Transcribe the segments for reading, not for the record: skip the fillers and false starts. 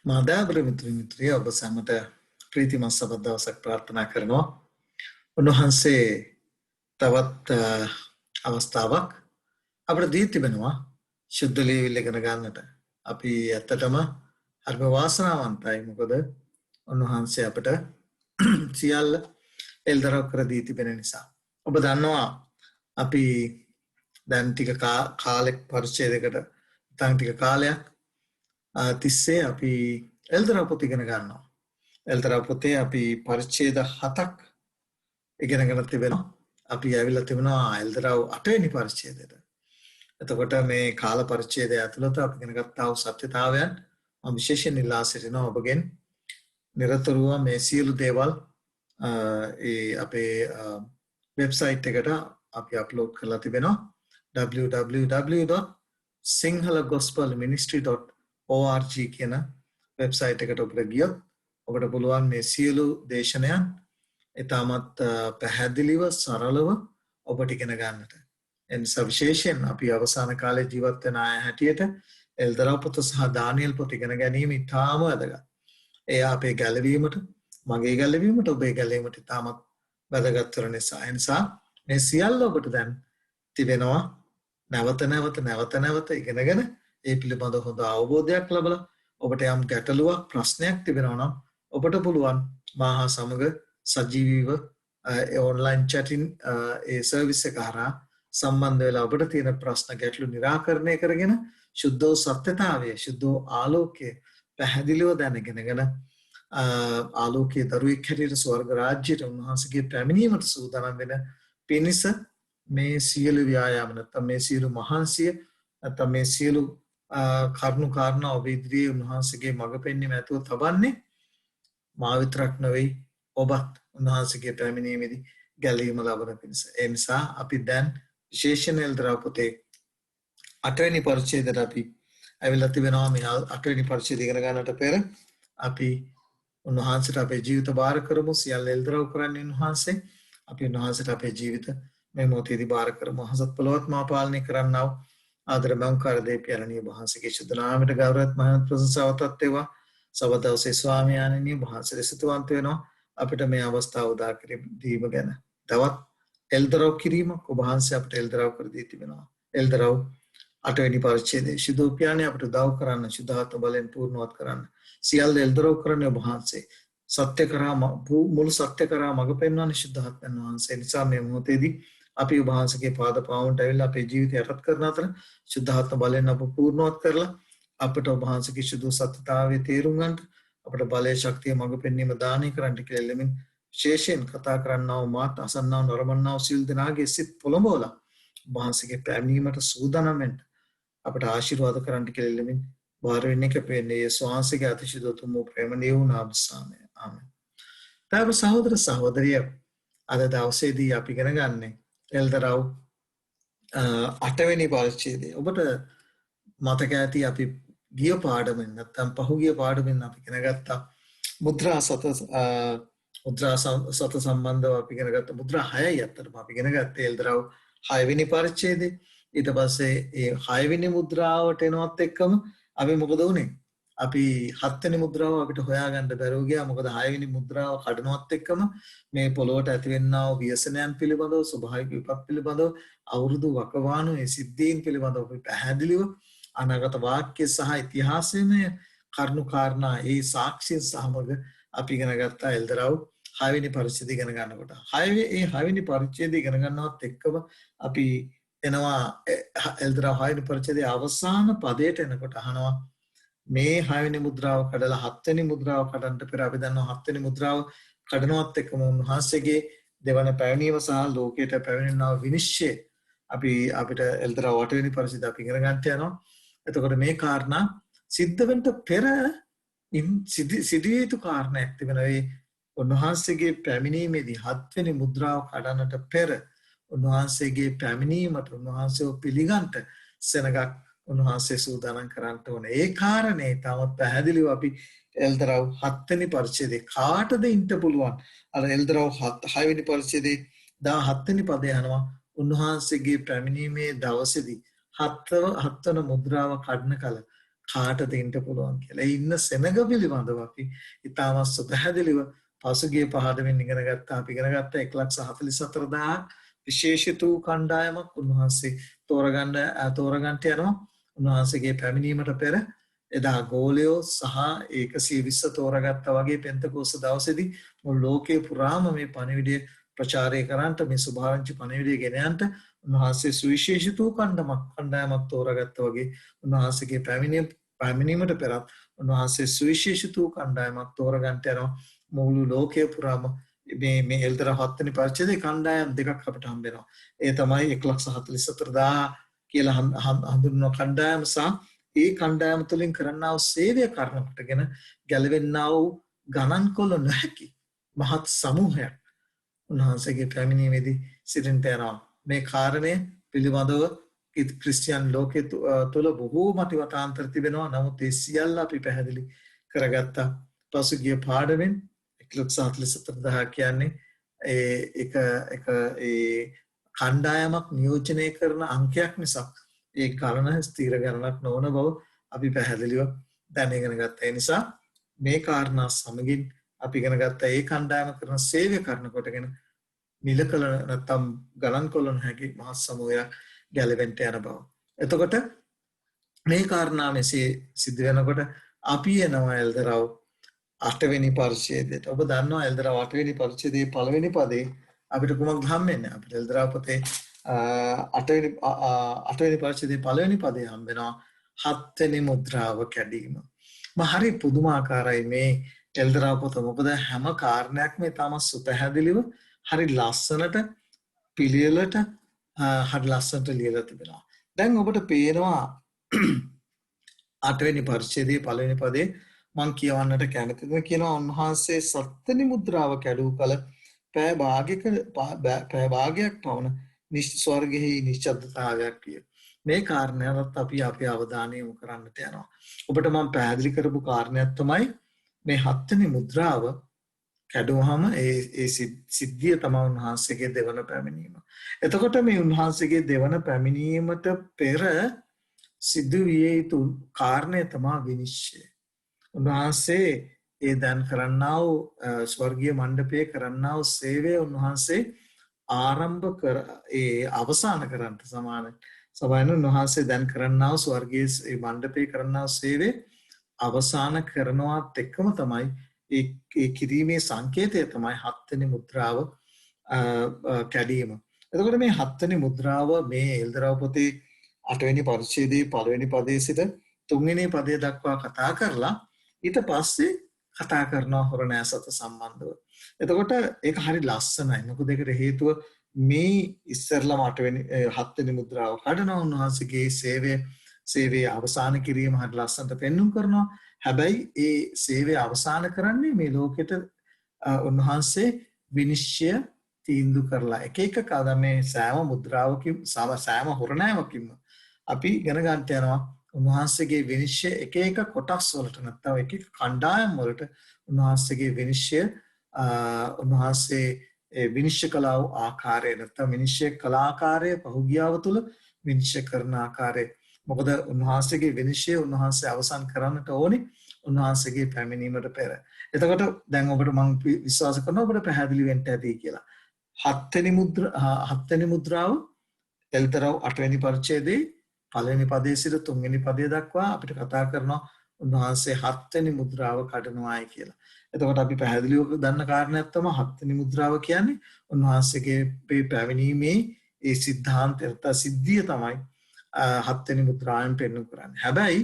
මාදාබර මිත්‍රමිත්‍රිය ඔබ සැමට ප්‍රීතිමත් සබත් දවසක් ප්‍රාර්ථනා කරනවා. උන්වහන්සේ තවත් අවස්ථාවක් අපට දී තිබෙනවා ශුද්ධ ලියවිල්ල ඉගෙන ගන්නට. අපි ඇත්තටම හරිම වාසනාවන්තයි. මොකද උන්වහන්සේ අපට සියල්ල එල්දරව් කර දී තිබෙන නිසා. ඔබ දන්නවා අපි දැන් ටික කාලෙක පරිච්ඡේදයකට තන් ටික කාලයක් තිස්සේ අපි එල්දරව් පොත ඉගෙන ගන්නවා. එල්දරව් පොතේ අපි පරිච්ඡේද 7ක් ඉගෙනගෙන තිබෙනවා. අපි ඇවිල්ලා තිබෙනවා එල්දරව් 8 වෙනි පරිච්ඡේදයට. එතකොට මේ කාල පරිච්ඡේදය ඇතුළත අපි ඉගෙන ගත්තා වූ සත්‍යතාවයන් මම විශේෂයෙන් ඉල්ලා සිටිනවා ඔබගෙන් නිරතුරුව මේ සියලු දේවල් අපේ වෙබ්සයිට් එකට අපි අප්ලෝඩ් කරලා තිබෙනවා www.sinhalagospelministry.org කියන වෙබ්සයිට් එකට ඔබට ගියොත් ඔබට පුළුවන් මේ සියලු දේශනයන් ඉතාමත් පැහැදිලිව සරලව ඔබට ඉගෙන ගන්නට. එනිසා විශේෂයෙන් අපි අවසාන කාලේ ජීවත් වෙන අය හැටියට එල්දරව් පොත සහ දානියෙල් පොත ඉගෙන ගැනීම ඉතාම වැදගත්. ඒ අපේ ගැලවීමට, මගේ ගැලවීමට, ඔබේ ගැලවීමට ඉතාමත් වැදගත් වෙන නිසා. එනිසා මේ සියල්ල ඔබට දැන් තිබෙනවා නැවත නැවත ඉගෙනගෙන ඒ පිළිබඳව හොඳ අවබෝධයක් ලැබලා ඔබට යම් ගැටලුවක් ප්‍රශ්නයක් තිබෙනවා නම් ඔබට පුළුවන් මාහා සමග සජීවීව ඔන්ලයින් චැටින් ඒ සර්විස් එක හරහා සම්බන්ධ වෙලා ඔබට තියෙන ප්‍රශ්න ගැටලු निराකරණය කරගෙන සුද්ධ සත්‍යතාවය, සුද්ධ ආලෝකය පැහැදිලිව දැනගෙනගෙන ආලෝකයේ දරුවෙක් හැටියට ස්වර්ග රාජ්‍යයට උන්වහන්සේගේ පැමිණීමට සූදානම් වෙන පිණිස මේ සියලු ව්‍යායාම නැත්නම් මේ සියලු මහන්සිය නැත්නම් මේ සියලු කරුණු කාරණා ඔබ ඉදිරියේ උන්වහන්සේගේ මඟ පෙන්වීම ඇතුව තබන්නේ මා විතරක් නෙවෙයි ඔබත් උන්වහන්සේගේ පැමිණීමේදී ගැලවීම ලබන පිණිස. ඒ නිසා අපි දැන් විශේෂයෙන් එල්දරව් පොතේ 8 වෙනි පරිච්ඡේදයට අපි ඇවිල්ලා තිබෙනවා. මේ 8 වෙනි පරිච්ඡේදය ඉගෙන ගන්නට පෙර අපි උන්වහන්සේට අපේ ජීවිත බාර කරමු. සියල්ල එල්දරව් කරන්නේ උන්වහන්සේ. අපි උන්වහන්සේට අපේ ජීවිත මේ මොහොතේදී බාර කරමු. හසත් පොළොවත් මා පාලනය කරන්නා ආදර බංකාර දෙවියන්ගේ වහන්සේගේ ශුද්ධ නාමයට ගෞරවවත් මහත් ප්‍රශංසාවටත් වේවා. සබත දවසේ ස්වාමීයාණනි වහන්සේ සිතුවන්ත වෙනවා අපිට මේ අවස්ථාව උදා කර දීම ගැන. තවත් එල්දරව් කිරීමක් ඔබ වහන්සේ අපිට එල්දරව් කර දී තිබෙනවා. එල්දරව් 8 වෙනි පරිච්ඡේදයේ ශුද්ධෝපයාණේ අපිට උදව් කරන්න, ශුද්ධාත්ම බලෙන් පූර්ණවත් කරන්න. සියල්ල එල්දරව් කරන්නේ ඔබ වහන්සේ. සත්‍ය කරා මුළු සත්‍ය කරා මඟ පෙන්වන්නේ ශුද්ධාත්මයන් වහන්සේ. නිසා මේ මොහොතේදී අපි ඔබ වහන්සේගේ පාද පාවුන්ට ඇවිල්ලා අපේ ජීවිතය යටත් කරන අතර ශුද්ධාත්ම බලෙන් අප පූර්ණවත් කරලා අපට ඔබ වහන්සේගේ සුදු සත්‍යතාවයේ තේරුම් ගන්නට අපට බලය ශක්තිය මඟ පෙන්වීම දානය කරන්නට කියලා එළමින් විශේෂයෙන් කතා කරන්නා වූ මාත් අසන්නා වූ නරඹන්නා වූ සියලු දෙනාගේ සිත් පොළඹවලා ඔබ වහන්සේගේ පැමිණීමට සූදානම් වෙන්න අපට ආශිර්වාද කරන්නට කියලා එළමින් බාර වෙන්නේ කැපෙන්නේ යේසුස් වහන්සේගේ අතිශය උතුම් වූ ප්‍රේමණීය වූ නාමයෙන්. ආමෙන්. තාම සහෝදර සහෝදරිය අද දවසේදී අපි ඉගෙන ගන්නේ එල්දරව් 8 වෙනි පරිච්ඡේදය. ඔබට මතක ඇති අපි ගිය පාඩමෙන් නැත්නම් පහුගිය පාඩමෙන් අපි ඉගෙන ගත්තා මුද්‍රා සත සම්බන්ධව අපි ඉගෙන ගත්ත මුද්‍රා 6යි අතරම අපි ඉගෙන ගත්තේ එල්දරව් 6 වෙනි පරිච්ඡේදේ. ඊට පස්සේ ඒ 6 වෙනි මුද්‍රාවට එනවත් එක්කම අපි මොකද වුනේ? අපි 7 වෙනි මුද්‍රාව අපිට හොයාගන්න බැරුව ගියා. මොකද 6 වෙනි මුද්‍රාව කඩනවත් එක්කම මේ පොළොවට ඇතිවෙනා වූ ව්‍යසනයන් පිළිබඳව, ස්වභාවික විපත් පිළිබඳව, අවුරුදු වකවානු ඒ සිද්ධීන් පිළිබඳව අපි පැහැදිලිව අනාගත වාක්‍ය සහ ඉතිහාසයේ කරුණු කාරණා ඒ සාක්ෂිය සමග අපි ඉගෙන ගත්තා එල්දරව් 6 වෙනි පරිච්ඡේදය ඉගෙන ගන්නකොට. 6 වෙනි පරිච්ඡේදය ඉගෙන ගන්නවත් එක්කම අපි එනවා එල්දරව් 6 වෙනි පරිච්ඡේදයේ අවසාන පදයට එනකොට අහනවා මේ 6 වෙනි මුද්‍රාව කඩලා 7 වෙනි මුද්‍රාව කඩන්න පෙර අපි දන්නවා 7 වෙනි මුද්‍රාව කඩනවත් එක්කම උන්වහන්සේගේ දෙවන පැමිණීම සහ ලෝකයට පැමිණෙනා විනිශ්චය අපිට එල්දරව් 8 වෙනි පරිච්ඡේදය අපි ඉගෙන ගන්නට යනවා. එතකොට මේ කාරණා සිද්ධ වෙන්න පෙර සිදුවිය යුතු කාරණයක් තිබෙනවා. ඒ උන්වහන්සේගේ පැමිණීමේදී 7 වෙනි මුද්‍රාව කඩන්නට පෙර උන්වහන්සේගේ පැමිණීමට උන්වහන්සේව පිළිගන්නට සෙනගක් උන්වහන්සේ සූදානම් කරන්නට ඕනේ. ඒ කාරණේ තාමත් පැහැදිලිව අපි එල්දරව් 7 වෙනි පරිච්ඡේදේ කාටද ඉන්න පුළුවන්? අර එල්දරව් 6 වෙනි පරිච්ඡේදේ 17 වෙනි පදේ යනවා උන්වහන්සේගේ පැමිණීමේ දවසේදී 7 වන මුද්‍රාව කඩන කල කාටද ඉන්න පුළුවන් කියලා. ඒ ඉන්න සෙනඟ පිළිබඳව අපි ඉතාමත් සුපැහැදිලිව පසුගිය පහදමින් ඉගෙන ගත්තා. අපි ඉගෙන ගත්තා 1,44,000 විශේෂිත වූ කණ්ඩායමක් උන්වහන්සේ තෝරගන්නට යනවා. උන්වහන්සේගේ පැමිණීමට පෙර එදා ගෝලයෝ සහ 120 තෝරගත්තා වගේ පෙන්තකෝස්ත දවසේදී මුළු ලෝකේ පුරාම මේ පණිවිඩය ප්‍රචාරය කරන්නට මේ සුභාරංචි පණිවිඩය ගෙන යන්නට උන්වහන්සේ සුවිශේෂිත වූ කණ්ඩායමක් තෝරගත්තා වගේ උන්වහන්සේගේ පැමිණීමට පෙරත් උන්වහන්සේ සුවිශේෂිත වූ කණ්ඩායමක් තෝරගන්නට යනවා මුළු ලෝකයේ පුරාම මේ එල්තර 7 වෙනි පරිච්ඡේදයේ කණ්ඩායම් දෙකක් අපිට හම්බ වෙනවා. ඒ තමයි 1,44,000 කියලා හඳුන්වන කණ්ඩායම සහ ඒ කණ්ඩායම තුළින් කරන්නා වූ සේවය කරනකොටගෙන ගැලවෙන්නා වූ ගණන් කොළ නොහැකි මහත් සමූහයක් උන්වහන්සේගේ පැමිණීමේදී සිටින්නට යනවා. මේ කාරණය පිළිබඳව ක්‍රිස්තියානි ලෝකයේ තුල බොහෝ මතිවතාන්තර තිබෙනවා. නමුත් ඒ සියල්ල අපි පැහැදිලි කරගත්තා. පසුගිය පාඩමෙන් 1,44,000 කියන්නේ ඒ කණ්ඩායමක් නියෝජනය කරන අංකයක් නිසා ඒ ගණන ස්ථිර ගණනක් නොවන බව අපි පැහැදිලිව දැන ඉගෙන ගත්තා. ඒ නිසා මේ කාරණා සමගින් අපි ඉගෙන ගත්තා ඒ කණ්ඩායම කරන සේවය කරනකොටගෙන මිලකල නැත්තම් ගණන් කොළ නොහැකි මහත් සමූහයක් ගැලවෙන්න යන බව. එතකොට මේ කාරණා මෙසේ සිද්ධ වෙනකොට අපි එනවා එල්දරව් 8 වෙනි පරිච්ඡේදයට. ඔබ දන්නවා එල්දරව් 8 වෙනි පරිච්ඡේදයේ පළවෙනි පදේ අපිට කුමක්ද හම්බෙන්නේ? අපිට එල්දරව් පොතේ 8 වෙනි පරිච්ඡේදයේ පළවෙනි පදේ හම්බ වෙනවා 7 වෙනි මුද්‍රාව කැඩීම. හරි පුදුමාකාරයි මේ එල්දරව් පොත. මොකද හැම කාරණයක්ම තාම සුපැහැදිලිව හරි ලස්සනට පිළිවෙලට හරි ලස්සනට ලියලා තිබෙනවා. දැන් ඔබට පේනවා 8 වෙනි පරිච්ඡේදයේ පළවෙනි පදේ මම කියවන්නට කැමතිද කියනවා උන්වහන්සේ 7 වෙනි මුද්‍රාව කැඩූ කල පැය භාගයක් පවන ස්වර්ගෙහි නිශ්ශබ්දතාවයක් විය. මේ කාරණයවත් අපි අපේ අවධානය යොමු කරන්නට යනවා. ඔබට මම පැහැදිලි කරපු කාරණයක් තමයි මේ 7 වෙනි මුද්‍රාව කැඩුවහම ඒ සිද්ධිය තමයි උන්වහන්සේගේ දෙවන පැමිණීම. එතකොට මේ උන්වහන්සේගේ දෙවන පැමිණීමට පෙර සිදු විය යුතු කාරණය තමයි විනිශ්චය. උන්වහන්සේ ඒ දැන් කරන්නා වූ ස්වර්ගීය මණ්ඩපයේ කරන්නා වූ සේවය උන්වහන්සේ අවසන් කරන්නට සමානයි. සබයන් උන්වහන්සේ දැන් කරන්නා වූ ස්වර්ගීය මණ්ඩපයේ කරන්නා වූ සේවය අවසන් කරනවත් එක්කම තමයි ඒ කිරීමේ සංකේතය තමයි 7 වෙනි මුද්‍රාව කැඩීම. එතකොට මේ 7 වෙනි මුද්‍රාව මේ එල්දරව් පොතේ 8 වෙනි පරිච්ඡේදයේ පළවෙනි පදයේ සිට 3 වෙනි පදයේ දක්වා කතා කරලා ඊට පස්සේ කතා කරනවා හොරණෑ සත සම්බන්ධව. එතකොට ඒක හරි ලස්සනයි. මොකද ඒකට හේතුව මේ ඉස්සරලම 7 වෙනි මුද්‍රාව කඩනවා උන්වහන්සේගේ සේවයේ අවසන් කිරීම හරි ලස්සනට පෙන්වුම් කරනවා. හැබැයි ඒ සේවය අවසන් කරන්නේ මේ ලෝකෙට උන්වහන්සේ විනිශ්චය තීන්දුව කරලා එක කාදා මේ සෑම මුද්‍රාවකින් සෑම හොරණෑමකින්ම අපි ඉගෙන ගන්නට යනවා උන්වහන්සේගේ විනිශ්චය එක කොටස් වලට නැත්නම් එක කණ්ඩායම් වලට උන්වහන්සේගේ විනිශ්චය උන්වහන්සේ විනිශ්චය කළ ආකාරය නැත්නම් විනිශ්චය කළ ආකාරය පහුගියාව තුළ විනිශ්චය කරන ආකාරය. මොකද උන්වහන්සේගේ විනිශ්චය උන්වහන්සේ අවසන් කරන්නට ඕනේ උන්වහන්සේගේ පැමිණීමට පෙර. එතකොට දැන් ඔබට මම විශ්වාස කරනවා ඔබට පැහැදිලි වෙන්න ඇති කියලා. 7 වෙනි මුද්‍රාව එල්තරව් 8 වෙනි පරිච්ඡේදයේ පළවෙනි පදයේ සිට 3 වෙනි පදයේ දක්වා අපිට කතා කරනවා උන්වහන්සේ 7 වෙනි මුද්‍රාව කඩනවායි කියලා. එතකොට අපි පැහැදිලිව දන්න කාරණයක් තමයි 7 වෙනි මුද්‍රාව කියන්නේ උන්වහන්සේගේ පැමිණීමේ ඒ සිද්ධාන්තය සිද්ධිය තමයි 7 වෙනි මුද්‍රාවෙන් පෙන්වු කරන්නේ. හැබැයි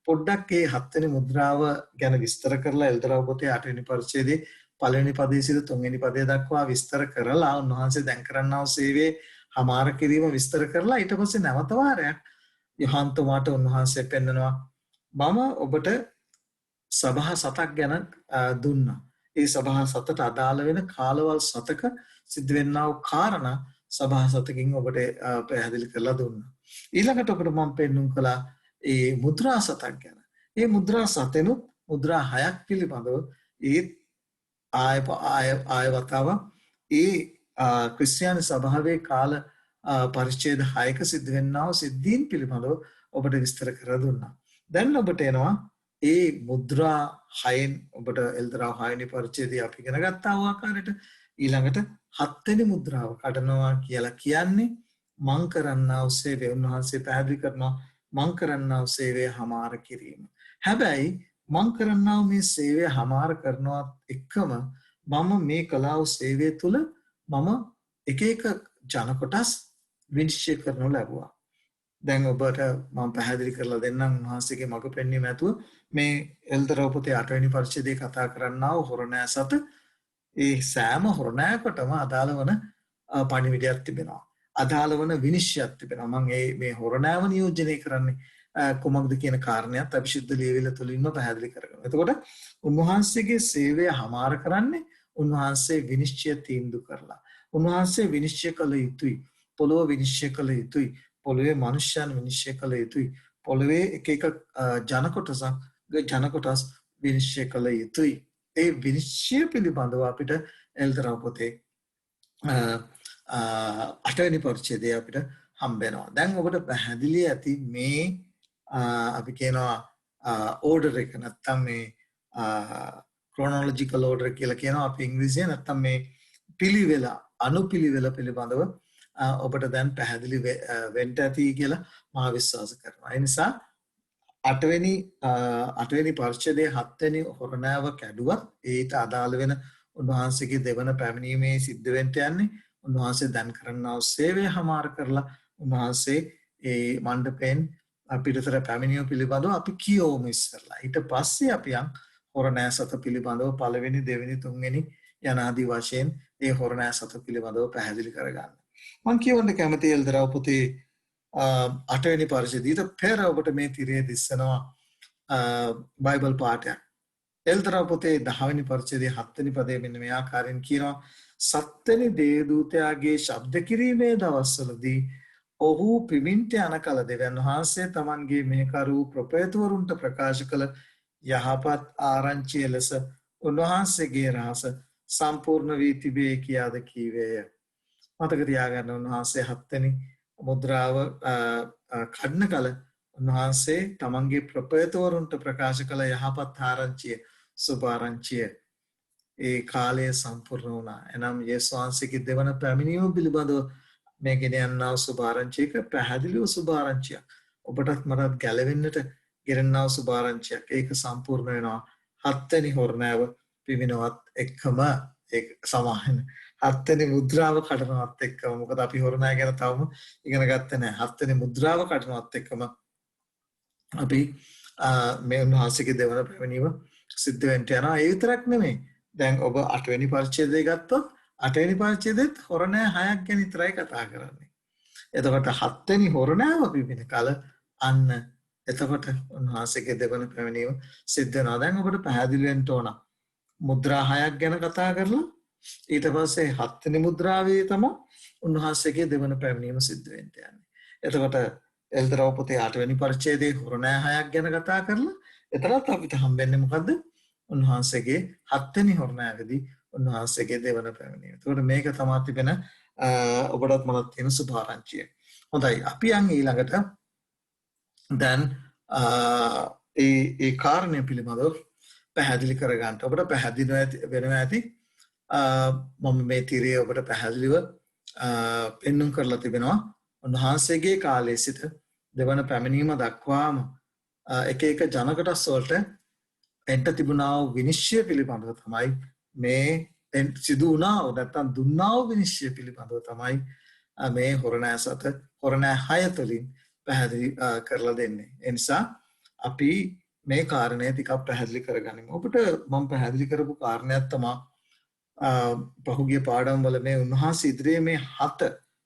පොඩ්ඩක් මේ 7 වෙනි මුද්‍රාව ගැන විස්තර කරලා එල්තරව් පොතේ 8 වෙනි පරිච්ඡේදයේ පළවෙනි පදයේ සිට 3 වෙනි පදයේ දක්වා විස්තර කරලා උන්වහන්සේ දැන් කරන්නා වූ සේවයේ හමාර කිරීම විස්තර කරලා ඊට පස්සේ නැවත වාරයක් යොහන් තුමාට උන්වහන්සේ පෙන්නනවා මම ඔබට සභා 7ක් ගැන දුන්නා. ඒ සභා 7ට අදාළ වෙන කාලවල් 7ක සිද්ධ වෙන්නා වූ කාරණා සභා 7කින් ඔබට පැහැදිලි කරලා දුන්නා. ඊළඟට ඔබට මම පෙන්නුම් කළා ඒ මුද්‍රා 7ක් ගැන. ඒ මුද්‍රා 7එනුත් මුද්‍රා 6ක් පිළිබඳව ඒ ආය වතාව ඒ ක්‍රිස්තියානි සභාවේ කාල පරිච්ඡේද 6ක සිද්ධ වෙන්නා වූ සිද්ධීන් පිළිබඳව ඔබට විස්තර කර දුන්නා. දැන් ඔබට එනවා ඒ මුද්‍රා 6න් ඔබට එල්දරාව 6 වෙනි පරිච්ඡේදය අපි ඉගෙන ගත්තා වූ ආකාරයට ඊළඟට 7 වෙනි මුද්‍රාව කඩනවා කියලා කියන්නේ මං කරන්නා වූ සේවය උන්වහන්සේ පැහැදිලි කරනවා මං කරන්නා වූ සේවය හමාර කිරීම. හැබැයි මං කරන්නා වූ මේ සේවය හමාර කරනවත් එක්කම මම මේ කළා වූ සේවය තුළ මම එක එක ජන කොටස් විනිශ්චය කරනු ලැබුවා. දැන් ඔබට මම පැහැදිලි කරලා දෙන්නම් උන්වහන්සේගේ මඟ පෙන්වීම ඇතුව මේ එල්දරව් පොතේ 8 වෙනි පරිච්ඡේදයේ කතා කරන්නා වූ හොරණෑ සත ඒ සෑම හොරණෑකටම අදාළ වන පණිවිඩයක් තිබෙනවා. අදාළ වන විනිශ්චයක් තිබෙනවා. මම මේ හොරණෑව නියෝජනය කරන්නේ කොමක්ද කියන කාරණයක් අවිශුද්ධ ලියවිල්ල තුලින්ම පැහැදිලි කරගන්නවා. එතකොට උන්වහන්සේගේ සේවය හමාර කරන්නේ උන්වහන්සේ විනිශ්චය තීන්දුව කරලා. උන්වහන්සේ විනිශ්චය කළ යුතුයි. පොළොව විනිශ්චය කළ යුතුයි. පොළොවේ මනුෂ්‍යයන් විනිශ්චය කළ යුතුයි. පොළොවේ එක එක ජන කොටස් විනිශ්චය කළ යුතුයි. ඒ විනිශ්චය පිළිබඳව අපිට එල්දරව් පොතේ 8 වෙනි පරිච්ඡේදය අපිට හම්බ වෙනවා. දැන් ඔබට පැහැදිලි ඇති මේ අපි කියනවා ඕඩර් එක නැත්තම් මේ ක්‍රොනොලොජිකල් ඕඩර් කියලා කියනවා අපි ඉංග්‍රීසියෙන්. නැත්තම් මේ පිළිවෙල අනුපිළිවෙල පිළිබඳව ඔබට දැන් පැහැදිලි වෙන්න ඇති කියලා මා විශ්වාස කරනවා. ඒ නිසා 8 වෙනි පරිච්ඡේදයේ 7 වෙනි හොරණෑව කැඩුවත් ඒට අදාළ වෙන උන්වහන්සේගේ දෙවන පැමිණීමේ සිද්ධ වෙන්න යන්නේ උන්වහන්සේ දැන් කරන්නා වූ සේවය හමාර කරලා උන්වහන්සේ ඒ මණ්ඩපයෙන් පිටතට පැමිණීම පිළිබඳව අපි කියවමු ඉස්සරලා. ඊට පස්සේ අපි යම් හොරණෑ සත පිළිබඳව පළවෙනි දෙවෙනි තුන්වෙනි යන ආදී වශයෙන් ඒ හොරණෑ සත පිළිබඳව පැහැදිලි කරගන්න. මම කියවන්න කැමති එල්දරව් පොතේ 8 වෙනි පරිච්ඡේදයට පෙර ඔබට මේ තිරයේ දිස්සනවා බයිබල් පාඨයක්. එල්දරව් පොතේ 10 වෙනි පරිච්ඡේදයේ 7 වෙනි පදයේ මෙන්න මේ ආකාරයෙන් කියනවා සත්වෙනි දේවදූතයාගේ ශබ්ද කිරීමේ දවස්වලදී ඔහු පිමින්ට යන කල දෙවියන් වහන්සේ තමන්ගේ මෙහෙකරු ප්‍රපේතවරුන්ට ප්‍රකාශ කළ යහපත් ආරංචිය ලෙස උන්වහන්සේගේ රහස සම්පූර්ණ වී තිබේ කියාද කීවේය. මතක තියාගන්න උන්වහන්සේ 7 වෙනි මුද්‍රාව කඩන කල උන්වහන්සේ තමන්ගේ ප්‍රපේතවරුන්ට ප්‍රකාශ කළ යහපත් ආරංචිය සුභාරංචිය ඒ කාලය සම්පූර්ණ වුණා. එනම් යේසුස් වහන්සේගේ දෙවන පැමිණීම පිළිබඳව මේ ගෙන යනා වූ සුභාරංචියක පැහැදිලිව සුභාරංචියක්. ඔබටත් මටත් ගැලවෙන්නට ගෙරන්නා වූ සුභාරංචියක්. ඒක සම්පූර්ණ වෙනවා 7 වෙනි හොරණෑව පිමිනවත් එක්කම. ඒක සමාන 7 වෙනි මුද්‍රාව කඩනවත් එක්කම. මොකද අපි හොරණෑ ගැන තවම ඉගෙන ගත්තේ නැහැ. 7 වෙනි මුද්‍රාව කඩනවත් එක්කම අපි මේ උන්වහන්සේගේ දෙවන පැමිණීම සිද්ධ වෙන්න යනවා. ඒ විතරක් නෙමෙයි. දැන් ඔබ 8 වෙනි පරිච්ඡේදය ගත්තොත් 8 වෙනි පරිච්ඡේදෙත් හොරණෑ 6ක් ගැන විතරයි කතා කරන්නේ. එතකොට 7 වෙනි හොරණෑව පිපෙන කල අන්න එතකොට උන්වහන්සේගේ දෙවන පැමිණීම සිද්ධ වෙනවා. දැන් ඔබට පැහැදිලි වෙන්න ඕන මුද්‍රා 6ක් ගැන කතා කරලා ඊට පස්සේ 7 වෙනි මුද්‍රාවේ තමයි උන්වහන්සේගේ දෙවන පැමිණීම සිද්ධ වෙන්න යන්නේ. එතකොට එල්දරව් පොතේ 8 වෙනි පරිච්ඡේදයේ හොරණෑ 6ක් ගැන කතා කරලා එතරම් අපිට හම්බෙන්නේ මොකද්ද? උන්වහන්සේගේ 7 වෙනි හොරණෑවේදී උන්වහන්සේගේ දෙවන පැමිණීම. ඒකට මේක තමයි තිබෙන ඔබටත් මටත් තියෙන සුභාරංචිය. හොඳයි අපි යන් ඊළඟට දැන් ඒ කාරණය පිළිබඳව පැහැදිලි කරගන්න. ඔබට පැහැදිලි වෙනවා ඇති මම මේ තිරයේ ඔබට පැහැදිලිව පෙන්눔 කරලා තිබෙනවා. උන්වහන්සේගේ කාලයේ සිට දෙවන පැමිණීම දක්වාම එක එක ජන කොටස් වලට එන්ට තිබුණා වූ විනිශ්චය පිළිබඳව තමයි මේ සිදු වුණා නැත්නම් දුන්නා වූ විනිශ්චය පිළිබඳව තමයි මේ හොරණෑ සත හොරණෑ 6 තුලින් පැහැදිලි කරලා දෙන්නේ. ඒ නිසා අපි මේ කාරණය ටිකක් පැහැදිලි කරගනිමු. ඔබට මම පැහැදිලි කරපු කාරණයක් තමයි පහුගිය පාඩම් වල මේ උන්වහන්සේ ඉදිරියේ මේ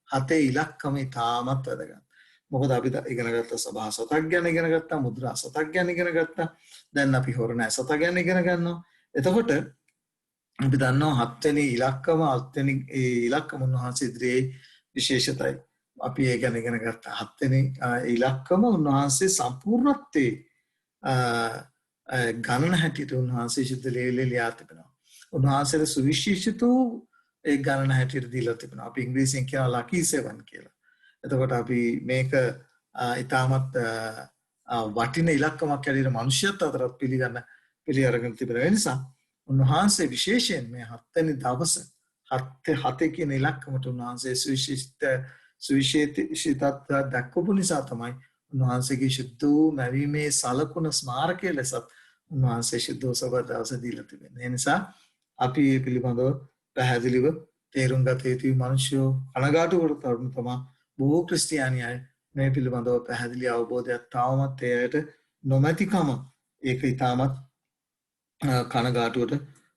7 ඉලක්කම ඉතාමත් වැදගත්. මොකද අපි ඉගෙන ගත්ත සභා සතක් ගැන ඉගෙන ගත්තා, මුද්‍රා සතක් ගැන ඉගෙන ගත්තා. දැන් අපි හොරණෑ සත ගැන ඉගෙන ගන්නවා. එතකොට අපි දන්නවා 7 වෙනි ඉලක්කම 8 වෙනි ඉලක්කම උන්වහන්සේ ඉදිරියේ විශේෂතයි. අපි ඒ ගැන ඉගෙන ගත්තා. 7 වෙනි ඉලක්කම උන්වහන්සේ සම්පූර්ණත්වයේ ගණන හැටියට උන්වහන්සේ ශුද්ධ ලේවිලේ ලියා තිබෙනවා. උන්වහන්සේට සුවිශේෂිත ඒ ගණන හැටියට දීලා තිබෙනවා. අපි ඉංග්‍රීසියෙන් කියනවා lucky 7 කියලා. එතකොට අපි මේක ඊටමත් වටින ඉලක්කමක් ඇරෙන මනුෂ්‍යත් අතරත් පිළිඅරගෙන තිබෙන නිසා උන්වහන්සේ විශේෂයෙන් මේ 7 වෙනි දවස 7 කියන ඉලක්කමට උන්වහන්සේ සුවිශේෂීතත්වයක් දක්වපු නිසා තමයි උන්වහන්සේගේ ශුද්ධ වූ මැවීමේ සලකුණ ස්මාරකය ලෙසත් උන්වහන්සේ ශුද්ධ සබත් දවස දීලා තිබෙනවා. ඒ නිසා අපි මේ පිළිබඳව පැහැදිලිව තේරුම් ගත යුතුයි. මිනිස්සු කනගාටු කරන තමයි බොහෝ ක්‍රිස්තියානි අය මේ පිළිබඳව පැහැදිලි අවබෝධයක් තාමත් එයට නොමැතිකම ඒක ඊටමත් කනගාටුවට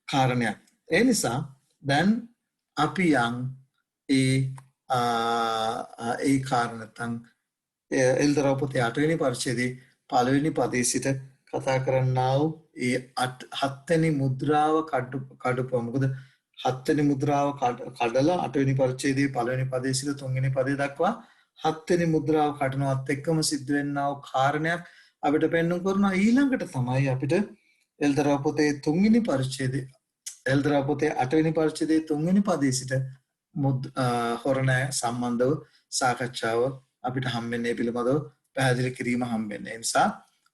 කාරණයක්. ඒ නිසා දැන් අපි යන් ඒ කාරණතන් එල්දරව් පොතේ 8 වෙනි පරිච්ඡේදයේ 5 වෙනි පදයේ සිට කතා කරන්නා වූ ඒ 7 වෙනි මුද්‍රාව කඩපුවා. මොකද 7 වෙනි මුද්‍රාව කඩලා 8 වෙනි පරිච්ඡේදයේ 5 වෙනි පදයේ සිට 3 වෙනි පදයේ දක්වා 7 වෙනි මුද්‍රාව කඩනවත් එක්කම සිද්ධ වෙන්නා වූ කාරණයක් අපිට පෙන්වන්න කරනවා. ඊළඟට තමයි අපිට එල්දරව් පොතේ 3 වෙනි පරිච්ඡේදයේ එල්දරව් පොතේ 8 වෙනි පරිච්ඡේදයේ 3 වෙනි පදයේ සිට හොරණෑ සම්බන්ධව සාකච්ඡාව අපිට හම්බෙන්නේ පිළිබඳව පැහැදිලි කිරීම හම්බෙන්නේ. ඒ නිසා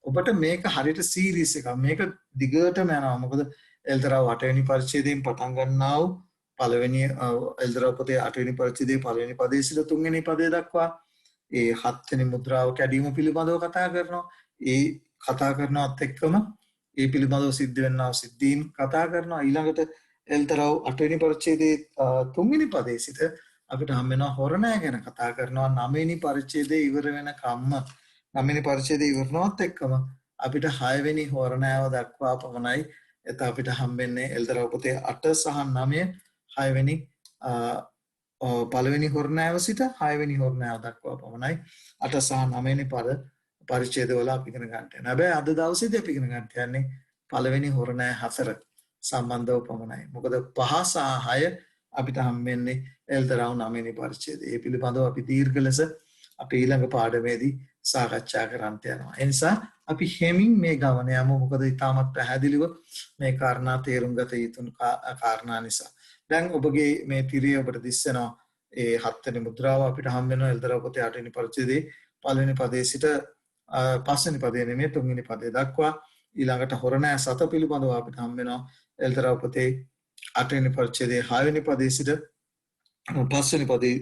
ඔබට මේක හරියට සීරීස් එකක්. මේක දිගටම යනවා. මොකද එල්දරව් 8 වෙනි පරිච්ඡේදයෙන් පටන් ගන්නා වූ පළවෙනි එල්දරව් පොතේ 8 වෙනි පරිච්ඡේදයේ 1 වෙනි පදයේ සිට 3 වෙනි පදයේ දක්වා ඒ 7 වෙනි මුද්‍රාව කැඩීම පිළිබඳව කතා කරනවා. ඒ කතා කරනවත් එක්කම ඒ පිළිබඳව සිද්ධ වෙනා සිද්ධීන් කතා කරනවා. ඊළඟට එල්දරව් 8 වෙනි පරිච්ඡේදයේ 3 වෙනි පදයේ සිට අපිට හම් වෙනවා හොරණෑ ගැන කතා කරනවා. 9 වෙනි පරිච්ඡේදයේ ඉවර වෙන කම්ම 9 වෙනි පරිච්ඡේදයේ ඉවරනවත් එක්කම අපිට 6 වෙනි හොරණෑව දක්වා පමණයි එත අපිට හම්බෙන්නේ එල්දරව් පොතේ 8 සහ 9 6 වෙනි පළවෙනි හොරණෑව සිට 6 වෙනි හොරණෑව දක්වා පමණයි 8 සහ 9 වෙනි පරිච්ඡේදවල අපි ඉගෙන ගන්න යනවා. හැබැයි අද දවසේදී අපි ඉගෙන ගන්න යන්නේ පළවෙනි හොරණෑ 4 සම්බන්ධව පමණයි. මොකද 5 සහ 6 අපිට හම්බෙන්නේ එල්දරව් 9 වෙනි පරිච්ඡේදය. ඒ පිළිබඳව අපි දීර්ඝ ලෙස අපි ඊළඟ පාඩමේදී සාකච්ඡා කරන්න යනවා. ඒ නිසා අපි හැමින් මේ ගමන යමු. මොකද ඊටමත් පැහැදිලිව මේ කාරණා තේරුම් ගත යුතු කාරණා නිසා. දැන් ඔබගේ මේ තිරිය ඔබට දිස්සනවා ඒ 7 වෙනි මුද්‍රාව අපිට හම් වෙනවා එල්දරව් පොතේ 8 වෙනි පරිච්ඡේදයේ 1 වෙනි පදයේ සිට 5 වෙනි පදයේ නෙමෙයි 3 වෙනි පදයේ දක්වා. ඊළඟට හොරණෑ 7 පිළිබඳව අපිට හම් වෙනවා එල්දරව් පොතේ 8 වෙනි පරිච්ඡේදයේ 6 වෙනි පදයේ සිට 5 වෙනි පදයේ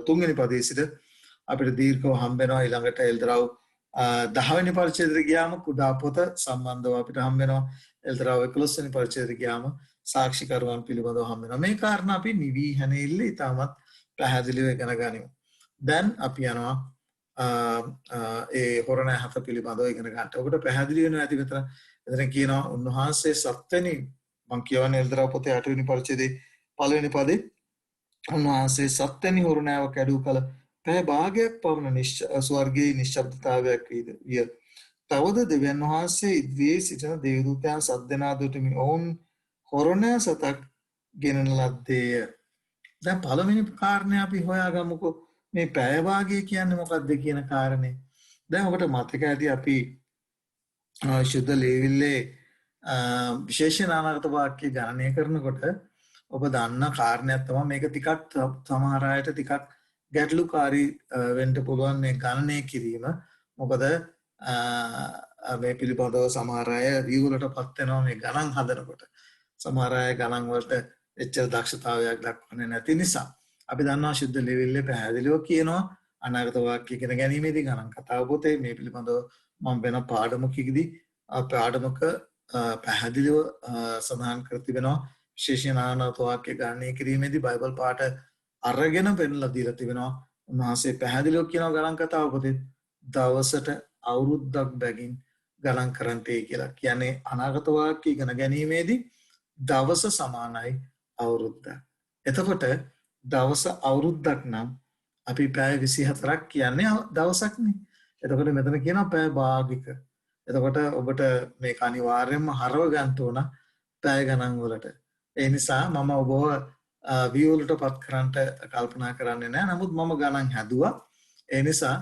3 වෙනි පදයේ සිට අපිට දීර්ඝව හම් වෙනවා. ඊළඟට එල්දරව් 10 වෙනි පරිච්ඡේදයට ගියාම කුඩා පොත සම්බන්ධව අපිට හම් වෙනවා. එල්දරව් 11 වෙනි පරිච්ඡේදයට ගියාම සාක්ෂිකරුවන් පිළිබඳව හම් වෙනවා. මේ කාරණා අපි නිවි හැනෙල්ල ඉතාමත් පැහැදිලිව ඉගෙන ගනිමු. දැන් අපි යනවා ඒ හොරණෑ 7 පිළිබඳව ඉගෙන ගන්නට. ඔබට පැහැදිලි වෙනවා ඇති මෙතන කියනවා උන්වහන්සේ 7 වෙනි මම කියවන්නේ එල්දරව් පොතේ 8 වෙනි පරිච්ඡේදයේ 1 වෙනි පදේ උන්වහන්සේ 7 වෙනි හොරණෑව කැඩූ කල පැය භාගයක් පමණ ස්වර්ගයේ නිශ්ශබ්දතාවයක් විය. තවද දෙවියන් වහන්සේ ඉද්දී සිටින දේවදූතයන් 7 දෙනා දුටුමි. ඔවුන් හොරණෑ සතක් ගෙනන ලද්දේය. දැන් පළවෙනි කාරණේ අපි හොයාගමුකෝ. මේ පැය භාගය කියන්නේ මොකක්ද කියන කාරණේ. දැන් ඔබට මතක ඇති අපි ශුද්ධ ලේවිල්ලේ විශේෂ නානාර්ථ වාක්‍ය ගණනය කරනකොට ඔබ දන්න කාරණයක් තමයි මේක ටිකක් සමහර අයට ටිකක් ගැටලුකාරී වෙන්න පුළුවන් මේ ගණනය කිරීම. මොකද මේ පිළිබඳව සමහර අය රියුවලටපත් වෙනවා මේ ගණන් හදනකොට. සමහර අය ගණන් වලට එච්චර දක්ෂතාවයක් දක්වන්නේ නැති නිසා. අපි දන්නවා ශුද්ධ ලේවිල්ලේ පැහැදිලිව කියනවා අනාගත වාක්‍ය ඉගෙන ගැනීමේදී ගණන් කතාව පොතේ මේ පිළිබඳව මම වෙන පාඩමකදී පාඩමක පැහැදිලිව සඳහන් කර තිබෙනවා. විශේෂයෙන් අනාගත වාක්‍ය ගණනය කිරීමේදී බයිබල් පාඩ අරගෙන පෙන්ලා දීලා තිබෙනවා. උන්වහන්සේ පැහැදිලිව කියනවා ගණන් කතාව පොතේ දවසට අවුරුද්දක් බැගින් ගණන් කරන්ටේ කියලා. කියන්නේ අනාගත වාක්‍ය ඉගෙන ගැනීමේදී දවස සමානයි අවුරුද්දක්. එතකොට දවස අවුරුද්දක් නම් අපි පැය 24ක් කියන්නේ දවසක්නේ. එතකොට මෙතන කියනවා පැය භාගික. එතකොට ඔබට මේක අනිවාර්යයෙන්ම හරව ගන්න ඕන පැය ගණන් වලට. ඒ නිසා මම ඔබව වියුලටපත් කරන්නට කල්පනා කරන්නේ නැහැ. නමුත් මම ගණන් හැදුවා. ඒ නිසා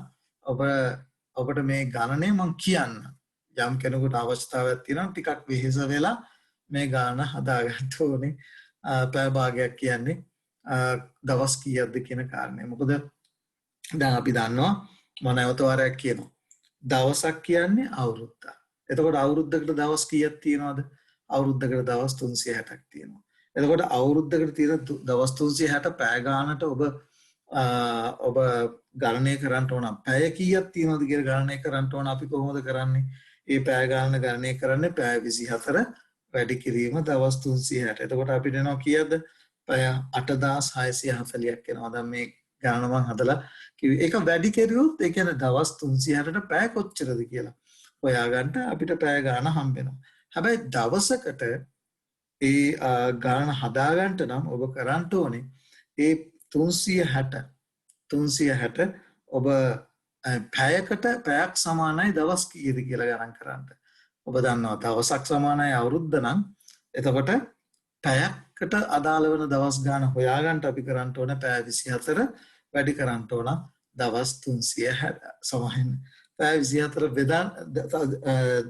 ඔබට මේ ගණනේ මම කියන්න. යම් කෙනෙකුට අවශ්‍යතාවයක් තියෙනවා ටිකක් වෙහෙස වෙලා මේ ගාන හදාගන්න ඕනේ. පැය භාගයක් කියන්නේ දවස් කීයක්ද කියන කාරණේ. මොකද දැන් අපි දන්නවා මම නැවත වරක් කියනවා. දවසක් කියන්නේ අවුරුද්දක්. එතකොට අවුරුද්දකට දවස් කීයක් තියෙනවද? අවුරුද්දකට දවස් 360ක් තියෙනවා. එතකොට අවුරුද්දකට තියෙන දවස් 360 පැය ගානට ඔබ ගණනය කරන්න ඕන. පැය කීයක් තියෙනවද කියලා ගණනය කරන්න ඕන. අපි කොහොමද කරන්නේ? ඒ පැය ගාන ගණනය කරන්නේ පැය 24 වැඩි කිරීම දවස් 360. එතකොට අපිට එනවා කීයද? පැය 8640ක් එනවා. දැන් මේ ගණන මම හදලා කිව්වේ. ඒක වැඩි කෙරුවොත් ඒ කියන්නේ දවස් 360ට පැය කොච්චරද කියලා හොයාගන්න අපිට පැය ගාන හම්බ වෙනවා. හැබැයි දවසකට ඒ ගාන හදාගන්න නම් ඔබ කරන්න ඕනේ ඒ 360 ඔබ පැයකට පැයක් සමානයි දවස් කීයද කියලා ගණන් කරන්න. ඔබ දන්නවා දවසක් සමානයි අවුරුද්ද නම් එතකොට පැයකට අදාළ වෙන දවස් ගාන හොයාගන්න අපි කරන්න ඕන පැය 24 වැඩි කරන්න ඕන දවස් 360 සමහන් පැය 24 බෙදන්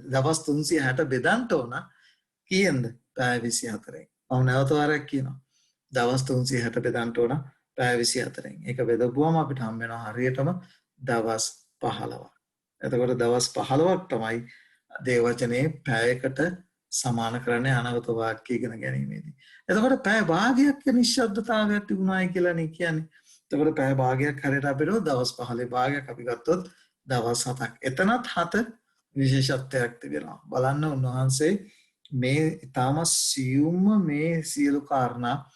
දවස් 360 බෙදන්න ඕන කීයද පැය 24න්. මම නැවත වරක් කියනවා. දවස් 360 බෙදන්න ඕන පැය 24න්. ඒක බෙදපුවම අපිට හම්බ වෙනවා හරියටම දවස් 15ක්. එතකොට දවස් 15ක් තමයි දේවචනේ පැයකට සමාන කරන්නේ අනාගත වාක්‍ය ඉගෙන ගැනීමේදී. එතකොට පැය භාගයක් නිශ්ශබ්දතාවයක් තිබුණායි කියලානේ කියන්නේ. එතකොට පැය භාගයක් හරියට අපිට දවස් 15 භාගයක් අපි ගත්තොත් දවස් 7ක්. එතනත් 7 විශේෂත්වයක් තිබෙනවා. බලන්න උන්වහන්සේ මේ ඊටම සියුම්ම මේ සියලු කාරණා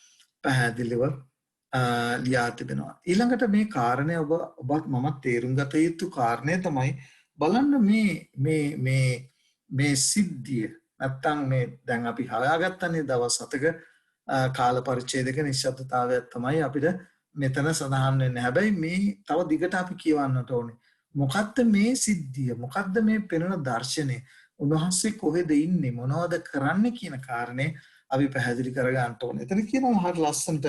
පැහැදිලිව ලියා තිබෙනවා. ඊළඟට මේ කාරණය ඔබත් මමත් තේරුම් ගත යුතු කාරණය තමයි බලන්න මේ සිද්ධිය නැත්තම් මේ දැන් අපි හොයාගත්තනේ දවස් 7ක කාල පරිච්ඡේදයක නිශ්ශබ්දතාවයක් තමයි අපිට මෙතන සඳහන් වෙන්නේ. හැබැයි මේ තව දිගට අපි කියවන්නට ඕනේ. මොකක්ද මේ සිද්ධිය? මොකක්ද මේ පෙනෙන දර්ශනය? උන්වහන්සේ කොහෙද ඉන්නේ? මොනවද කරන්නේ කියන කාරණේ අපි පැහැදිලි කරගන්න ඕනේ. එතන කියනවා හරිය ලස්සනට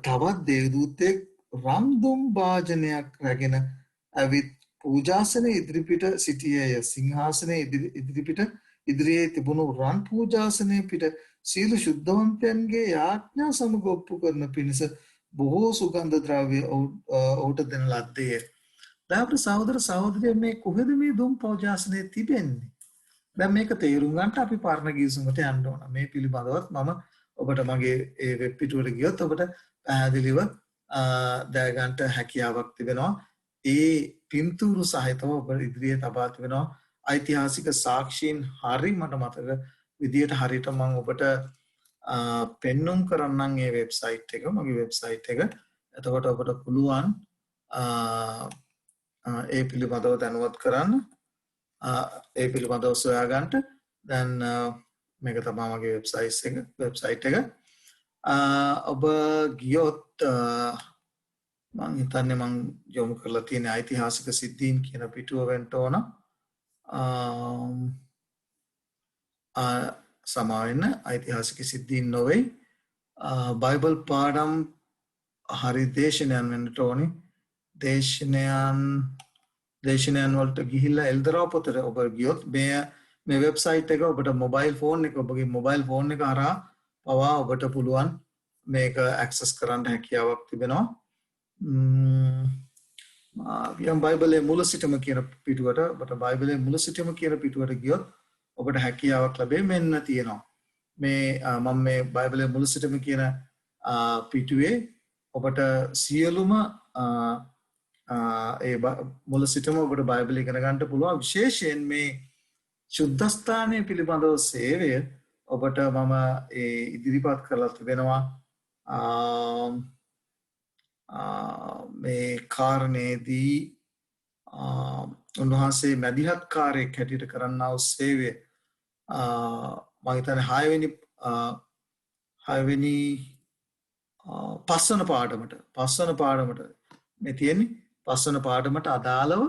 තවත් දේවදූතෙක් රම්දුම් වාජනයක් රැගෙන ඇවිත් පූජාසනයේ ඉදිරිපිට සිටියේය. සිංහාසනයේ ඉදිරිපිට ඉදිරියේ තිබුණු රන් පූජාසනයේ පිට සීල ශුද්ධවන්තයන්ගේ යාඥා සමග ඔප්පු කරන පිණිස බොහෝ සුගන්ධ ද්‍රව්‍ය ඔහුට දෙන ලද්දේ. දැන් සහෝදර සහෝදරිය මේ කොහෙද මේ දුම් පූජාසනයේ තිබෙන්නේ? දැන් මේක තේරුම් ගන්නට අපි පරණ ගිවිසුමට යන්න ඕන. මේ පිළිබඳවත් මම ඔබට මගේ ඒ වෙබ් පිටුවට ගියොත් ඔබට පැහැදිලිව දැනගන්න හැකියාවක් තිබෙනවා. ඒ පින්තූරු සහිතව ඔබ ඉදිරියේ තබා තිබෙනවා ඓතිහාසික සාක්ෂීන් හරි මට මතක විදියට හරියට මම ඔබට පෙන්눔 කරන්නම් මේ වෙබ්සයිට් එක මගේ වෙබ්සයිට් එක. එතකොට ඔබට පුළුවන් ඒ පිළිබඳව දැනුවත් කරන්න ඒ පිළිබඳව සොයා ගන්නට. දැන් මේක තමයි මගේ වෙබ්සයිට් එක. ඔබ ගියොත් මම හිතන්නේ මම යොමු කරලා තියෙන ඓතිහාසික සිද්ධීන් කියන පිටුව වෙන්න ඕන. සමාවෙන්න ඓතිහාසික සිද්ධීන් නොවේ. බයිබල් පාඩම් හරි දේශනයන් වෙන්නට ඕනේ. දේශනයන් වලට ගිහිල්ලා එල්දරා පොතට ඔබ ගියොත් මේ වෙබ්සයිට් එක ඔබට මොබයිල් ෆෝන් එක ඔබගේ මොබයිල් ෆෝන් එක හරහා පවා ඔබට පුළුවන් මේක ඇක්සස් කරන්න හැකියාවක් තිබෙනවා. බයිබලයේ මුල සිටම කියන පිටුවට ඔබට බයිබලයේ මුල සිටම කියන පිටුවට ගියොත් ඔබට හැකියාවක් ලැබෙයි. මෙන්න තියෙනවා මේ මම මේ බයිබලයේ මුල සිටම කියන පිටුවේ ඔබට සියලුම ඒ මුල සිටම ඔබට බයිබලය ඉගෙන ගන්න පුළුවන්. විශේෂයෙන් මේ ශුද්ධස්ථානය පිළිබඳව සේවය ඔබට මම ඉදිරිපත් කරලා තිබෙනවා. මේ කාරණේදී උන්වහන්සේ මැදිහත්කාරයෙක් හැටියට කරන්නා වූ සේවය මම හිතන්නේ 6 වෙනි පස්වන පාඩමට මේ තියෙන්නේ පස්වන පාඩමට අදාළව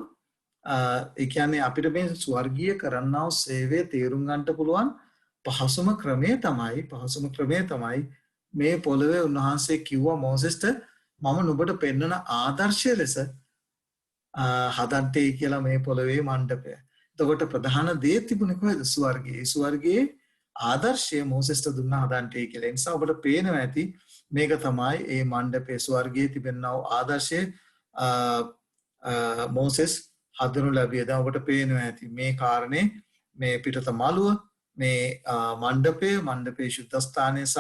ඒ කියන්නේ අපිට මේ ස්වර්ගීය කරන්නා වූ සේවය තේරුම් ගන්නට පුළුවන් පහසුම ක්‍රමය තමයි මේ පොළවේ උන්වහන්සේ කිව්වා මෝසෙස්ට මම නුඹට පෙන්වන ආදර්ශය ලෙස හදන්නේ කියලා මේ පොළවේ මණ්ඩපය. එතකොට ප්‍රධාන දේ තිබුණේ කොහෙද? ස්වර්ගයේ ආදර්ශය මෝසෙස්ට දුන්නා හදන්නේ කියලා. ඒ නිසා ඔබට පේනවා ඇති මේක තමයි මේ මණ්ඩපයේ ස්වර්ගයේ තිබෙනා වූ ආදර්ශය මෝසෙස් හඳුනු ලැබිය. දැන් ඔබට පේනවා ඇති මේ කාරණේ මේ පිටත මළුව මේ මණ්ඩපයේ ශුද්ධස්ථානය සහ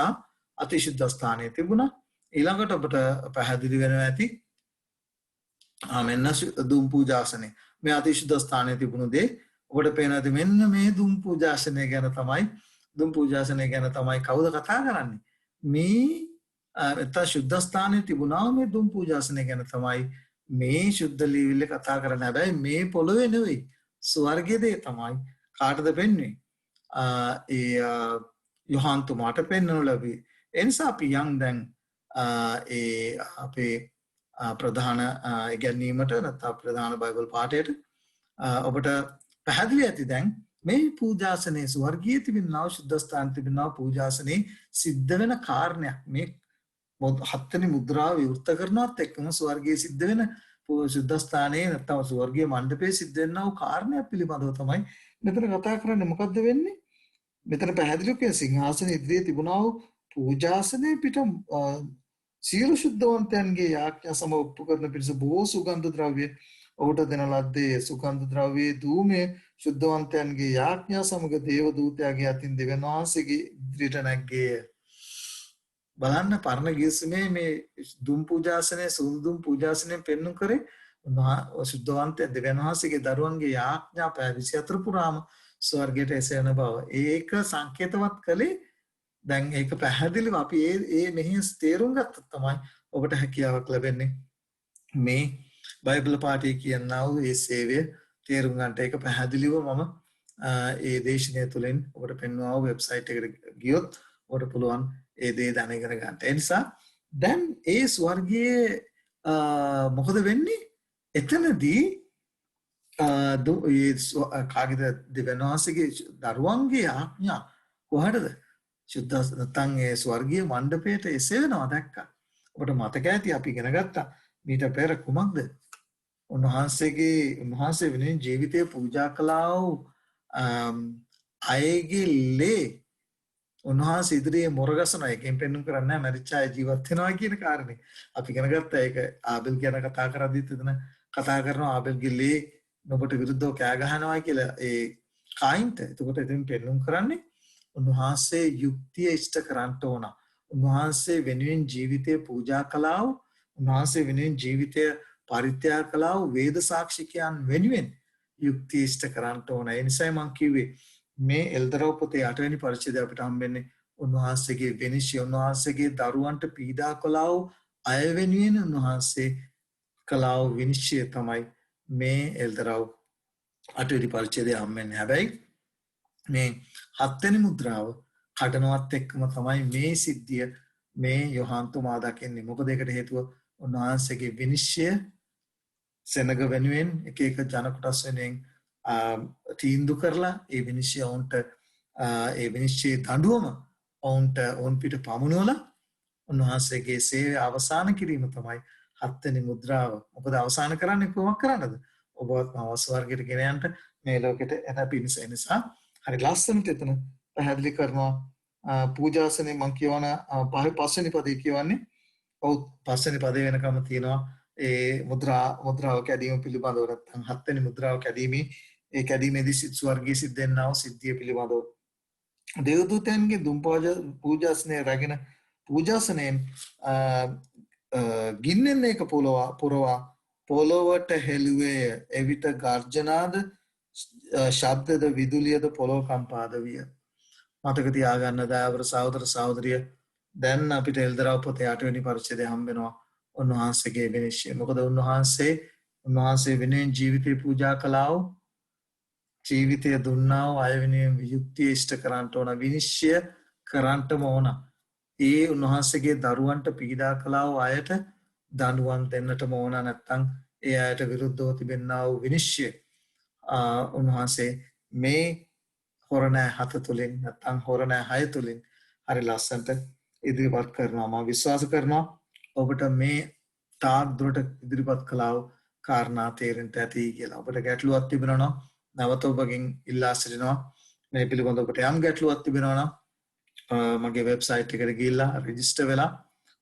අතිශුද්ධස්ථානය තිබුණා. ඊළඟට ඔබට පැහැදිලි වෙනවා ඇති මෙන්න දුම් පූජාසනය. මේ අතිශුද්ධස්ථානයේ තිබුණු දේ ඔබට පේනවා ඇති මෙන්න මේ දුම් පූජාසනය ගැන තමයි කවුද කතා කරන්නේ? මේ එතන ශුද්ධස්ථානයේ තිබුණා මේ දුම් පූජාසනය ගැන තමයි මේ ශුද්ධ ලීවිල්ල කතා කරන්නේ. හැබැයි මේ පොළොවේ නෙවෙයි. ස්වර්ගයේ දේ තමයි කාටද පෙන්වන්නේ? ඒ යොහාන් තුමාට පෙන්වනු ලැබී. ඒ නිසා අපි යන් දැන් ඒ අපේ ප්‍රධාන ඉගැන්වීමට නැත්නම් ප්‍රධාන බයිබල් පාඨයට ඔබට පැහැදිලි ඇති දැන් මේ පූජාසනයේ ස්වර්ගයේ තිබෙනා ශුද්ධස්ථාන තිබෙනා පූජාසනයේ සිද්ධ වෙන කාරණයක් මේ හත්වෙනි මුද්‍රාව විවෘත කරනවත් එක්කම ස්වර්ගයේ සිද්ධ වෙන ශුද්ධස්ථානයේ නැත්නම් ස්වර්ගීය මණ්ඩපයේ සිද්ධ වෙනා වූ කාරණයක් පිළිබඳව තමයි මෙතන කතා කරන්නේ. මොකද්ද වෙන්නේ? මෙතන පැහැදිලිව කියන සිංහාසන ඉදිරියේ තිබුණා වූ පූජාසනයේ පිට සියලු ශුද්ධවන්තයන්ගේ යාඥා සම ඔප්පු කරන පිරිස බොහෝ සුගන්ධ ද්‍රව්‍ය ඔහුට දෙන ලද්දේ. සුගන්ධ ද්‍රව්‍යයේ ධූමය ශුද්ධවන්තයන්ගේ යාඥා සමග දේව දූතයාගේ අතින් දෙවියන් වහන්සේගේ ඉදිරියට නැග්ගේය. බලන්න පරණ ගිවිසුමේ මේ දුම් පූජාසනයේ සුන්දුම් පූජාසනයෙන් පෙන්වු කරේ ශුද්ධවන්ත දෙවියන් වහන්සේගේ දරුවන්ගේ යාඥා පැය 24 පුරාම ස්වර්ගයට එසෙන බව. ඒක සංකේතවත් කළේ දැන් ඒක පැහැදිලිව අපි ඒ මෙහි තේරුම් ගත්තොත් තමයි ඔබට හැකියාවක් ලැබෙන්නේ මේ බයිබල් පාඨය කියනා වූ ඒ සේවය තේරුම් ගන්නට. ඒක පැහැදිලිව මම ඒ දේශනය තුළින් ඔබට පෙන්වනවා වූ වෙබ්සයිට් එකට ගියොත් ඔබට පුළුවන් ඒ දේ දැනගෙන ගන්න. ඒ නිසා දැන් ඒ ස්වර්ගයේ මොකද වෙන්නේ? එතනදී කාගේද දෙවියන් වහන්සේගේ දරුවන්ගේ ආඥා කොහටද? ශුද්ධ නැත්නම් ඒ ස්වර්ගීය මණ්ඩපයට එසවෙනවා දැක්කා. ඔබට මතක ඇති අපි ඉගෙන ගත්තා මීට පෙර කුමක්ද? උන්වහන්සේ වෙනුවෙන් ජීවිතය පූජා කළා වූ අයගේ ලේ උන්වහන්සේ ඉදිරියේ මොරගසනවා. එකෙන් පෙන්වන්න කරන්නේ නැහැ මරිච්ච අය ජීවත් වෙනවා කියන කාරණේ. අපි ඉගෙන ගත්තා ඒක ආබෙල් ගැන කතා කරද්දිත් එතන කතා කරනවා ආබෙල්ගේ ලේ ඔබට විරුද්ධව කෑ ගහනවා කියලා ඒ කායින්ට. එතකොට එතෙන් පෙන්වන්න කරන්නේ උන්වහන්සේ යුක්තිය ඉෂ්ට කරන්න ඕන. උන්වහන්සේ වෙනුවෙන් ජීවිතය පූජා කළා වූ උන්වහන්සේ වෙනුවෙන් ජීවිතය පරිත්‍යාග කළා වූ වේද සාක්ෂිකයන් වෙනුවෙන් යුක්තිය ඉෂ්ට කරන්න ඕන. ඒ නිසා මම කිව්වේ මේ එල්දරව් පොතේ 8 වෙනි පරිච්ඡේදය අපිට හම්බෙන්නේ උන්වහන්සේගේ විනිශ්චය උන්වහන්සේගේ දරුවන්ට පීඩා කළා වූ අය වෙනුවෙන් උන්වහන්සේ කළා වූ විනිශ්චය තමයි මේ එල්දරව් 8 වෙනි පරිච්ඡේදය හම්බෙන්නේ. හැබැයි මේ 7 වෙනි මුද්‍රාව කඩනවත් එක්කම තමයි මේ සිද්ධිය මේ යොහාන් තුමා දකින්නේ. මොකද ඒකට හේතුව උන්වහන්සේගේ විනිශ්චය සෙනග වෙනුවෙන් එක ජන කොටස් වෙනුවෙන් තීන්දුව කරලා ඒ විනිශ්චය ඔවුන්ට ඒ විනිශ්චයේ දඬුවම ඔවුන් පිට පමුණුවලා උන්වහන්සේගේ සේවය අවසන් කිරීම තමයි 7 වෙනි මුද්‍රාව. මොකද අවසන් කරන්නේ කොහොමද කරන්නද? ඔබවත් මාව ස්වර්ගයට ගෙන යන්න මේ ලෝකෙට එන පිණිස. නිසා හරි ලස්සනට එතන පැහැදිලි කරනවා පූජාසනේ මම කියවන පස්වෙනි පදේ කියවන්නේ ඔව් පස්වෙනි පදේ වෙනකම තියෙනවා ඒ මුද්‍රාව කැඩීම පිළිබඳව නැත්නම් 7 වෙනි මුද්‍රාව කැඩීමේ ඒ කැඩීමේදී ස්වර්ගයේ සිද්ධ වෙනා වූ සිද්ධිය පිළිබඳව දේවදූතයන්ගේ දුම් පූජාසනේ රැගෙන පූජාසනයෙන් ගින්නෙන් එක පුරවා පොළොවට හෙළුවේ. එවිට ගර්ජනාද ශබ්දද විදුලියද පොළොව කම්පාද විය. මතක තියාගන්න දයාවර සහෝදර සහෝදරිය දැන් අපිට එල්දරව් පොතේ 8 වෙනි පරිච්ඡේදය හම්බ වෙනවා උන්වහන්සේගේ විනිශ්චය. මොකද උන්වහන්සේ වෙනුවෙන් ජීවිතය පූජා කළා වූ ජීවිතය දුන්නා වූ අය වෙනුවෙන් යුක්තිය ඉෂ්ට කරන්නට ඕන විනිශ්චය කරන්නටම ඕන. ඒ උන්වහන්සේගේ දරුවන්ට පීඩා කළා වූ අයට දඬුවම් දෙන්නටම ඕන. නැත්නම් ඒ අයට විරුද්ධව තිබෙනා වූ විනිශ්චය උන්වහන්සේ මේ හොරණෑ 7 තුලින් නැත්නම් හොරණෑ 6 තුලින් හරි ලස්සනට ඉදිරිපත් කරනවා. මම විශ්වාස කරනවා ඔබට මේ තාක් දුරට ඉදිරිපත් කළා වූ කාරණා තේරෙන්න ඇති කියලා. ඔබට ගැටලුවක් තිබෙනවා නම් නැවත ඔබගෙන් ඉල්ලා සිටිනවා මේ පිළිබඳව ඔබට යම් ගැටලුවක් තිබෙනවා නම් මගේ වෙබ්සයිට් එකට ගිහිල්ලා රෙජිස්ටර් වෙලා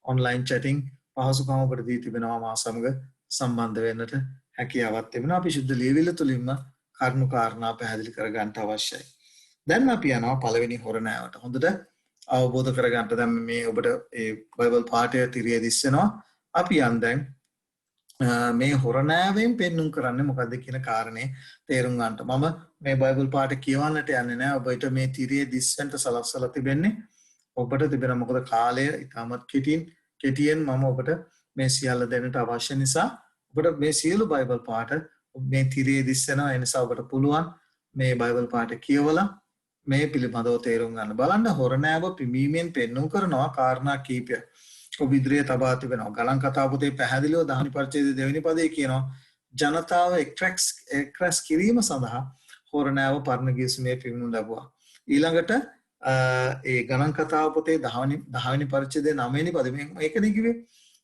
ඔන්ලයින් චැටින් පහසුකම් ඔබට දී තිබෙනවා මා සමග සම්බන්ධ වෙන්නට. හැකියාවක් තිබෙනවා. අපි සුද්ධ ලියවිල්ල තුලින්ම කරුණු කාරණා පැහැදිලි කර ගන්න අවශ්‍යයි. දැන් අපි යනවා පළවෙනි හොරණෑවට. හොඳට අවබෝධ කර ගන්න. දැන් මේ ඔබට ඒ බයිබල් පාඩය තිරිය දිස්සෙනවා. අපි යන් දැන් මේ හොරණෑවෙන් පෙන්눔 කරන්නේ මොකද්ද කියන කාරණේ තේරුම් ගන්නට. මම මේ බයිබල් පාඩය කියවන්නට යන්නේ නැහැ. ඔබට මේ තිරිය දිස්සෙන්ට සලස්සලා තිබෙන්නේ. ඔබට තිබෙන මොකද කාලය ඉතාමත් කෙටියෙන් මම ඔබට මේ සියල්ල දෙන්නට අවශ්‍ය නිසා ඔබට මේ සියලු බයිබල් පාඩ මේ තිරියේ දිස්සෙනවා. ඒ නිසා ඔබට පුළුවන් මේ බයිබල් පාඩ කියවලා මේ පිළිබඳව තේරුම් ගන්න. බලන්න හොරණෑව පිඹීමෙන් පෙන්눔 කරනවා කාරණා කීපයක්. ඔබ ඉදිරියේ තබා තිබෙනවා. ගණන් කතා පොතේ පැහැදිලිව 10 වෙනි පරිච්ඡේදයේ 2 වෙනි පදයේ කියනවා ජනතාව එක්රැස් කිරීම සඳහා හොරණෑව පරණ ගිවිසුමේ පිළිගනු ලැබුවා. ඊළඟට ඒ ගණන් කතාව පොතේ 10 වෙනි පරිච්ඡේදයේ 9 වෙනි පදයේ මේකනේ කිව්වේ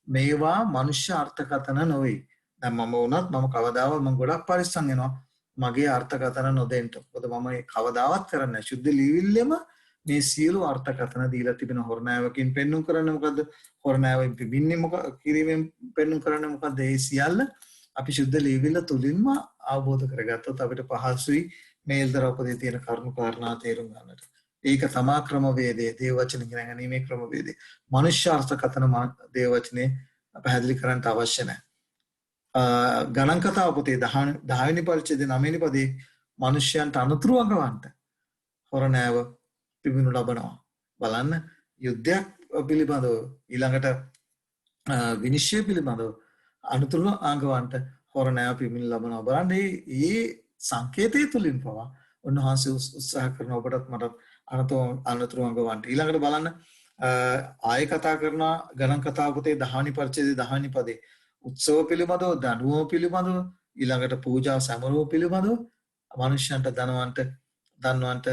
මේවා මනුෂ්‍ය අර්ථකථන නොවේ. දැන් මම වුණත් මම කවදාවත් මම ගොඩක් පරිස්සම් වෙනවා මගේ අර්ථකථන නොදෙන්න. මොකද මම ඒ කවදාවත් කරන්නේ නැහැ. සුද්ධ ලියවිල්ලෙම මේ සියලු අර්ථකථන දීලා තිබෙන හොරණෑවකින් පෙන්눔 කරන්නේ මොකද්ද? හොරණෑවෙන් පිබින්නේ කිරීමෙන් පෙන්눔 කරන්නේ මොකද්ද? ඒ සියල්ල අපි සුද්ධ ලියවිල්ල තුලින්ම අවබෝධ කරගත්තොත් අපිට පහසුයි මේ එල්දරව් පොතේ තියෙන කරුණු කාරණා තේරුම් ගන්නට. ඒක තමා ක්‍රමවේදයේ දේව වචන ඉගෙන ගැනීමේ ක්‍රමවේදය. මනුෂ්‍ය අර්ථකථන දේව වචනේ පැහැදිලි කරන්න අවශ්‍ය නැහැ. ගණන් කතාව පොතේ 10 වෙනි පරිච්ඡේදයේ 9 වෙනි පදයේ මනුෂ්‍යයන්ට අනුතුරු අඟවන්ට හොරණෑව පිබිනු ලබනවා. බලන්න යුද්ධයක් පිළිබඳව ඊළඟට විනිශ්චය පිළිබඳව අනුතුරු අඟවන්ට හොරණෑව පිබිනු ලබනවා. බලන්න මේ සංකේතය තුලින් පවා උන්වහන්සේ උත්සාහ කරන ඔබටත් මටත් අනුතුරු අඟවන්ට. ඊළඟට බලන්න ආයෙ කතා කරන ගණන් කතාව පොතේ 10 වෙනි පරිච්ඡේදයේ 10 වෙනි පදයේ උත්සව පිළිබඳව දඬුවම පිළිබඳව ඊළඟට පූජා සමරුව පිළිබඳව මනුෂ්‍යයන්ට දන්වන්ට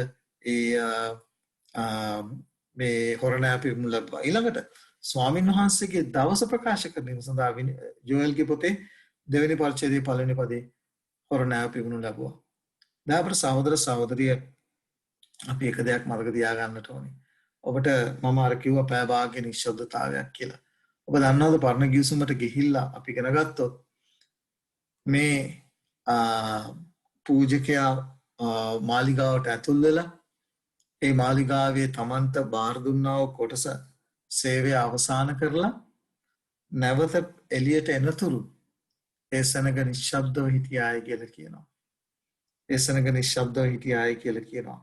මේ හොරණෑව පිළිබඳව ලැබුවා. ඊළඟට ස්වාමීන් වහන්සේගේ දවස ප්‍රකාශ කිරීම සඳහා ජෝයල්ගේ පොතේ 2 වෙනි පරිච්ඡේදයේ 1 වෙනි පදයේ හොරණෑව පිළිබඳව ලැබුවා. දැන් අපේ සහෝදර සහෝදරිය අපි එක දෙයක් මතක තියාගන්නට ඕනේ. ඔබට මම අර කිව්වා පෑ භාග්‍ය නිශ්ශබ්දතාවයක් කියලා. ඔබ දන්නවද පරණ ගිවිසුමට ගිහිල්ලා අපි ඉගෙන ගත්තොත් මේ පූජකයා මාලිගාවට ඇතුල් වෙලා ඒ මාලිගාවේ තමන්ට බාර දුන්නා වූ කොටස සේවය අවසන් කරලා නැවත එළියට එනතුරු ඒ සෙනඟ නිශ්ශබ්දව හිටියායි කියලා කියනවා. ඒ සෙනඟ නිශ්ශබ්දව හිටියායි කියලා කියනවා.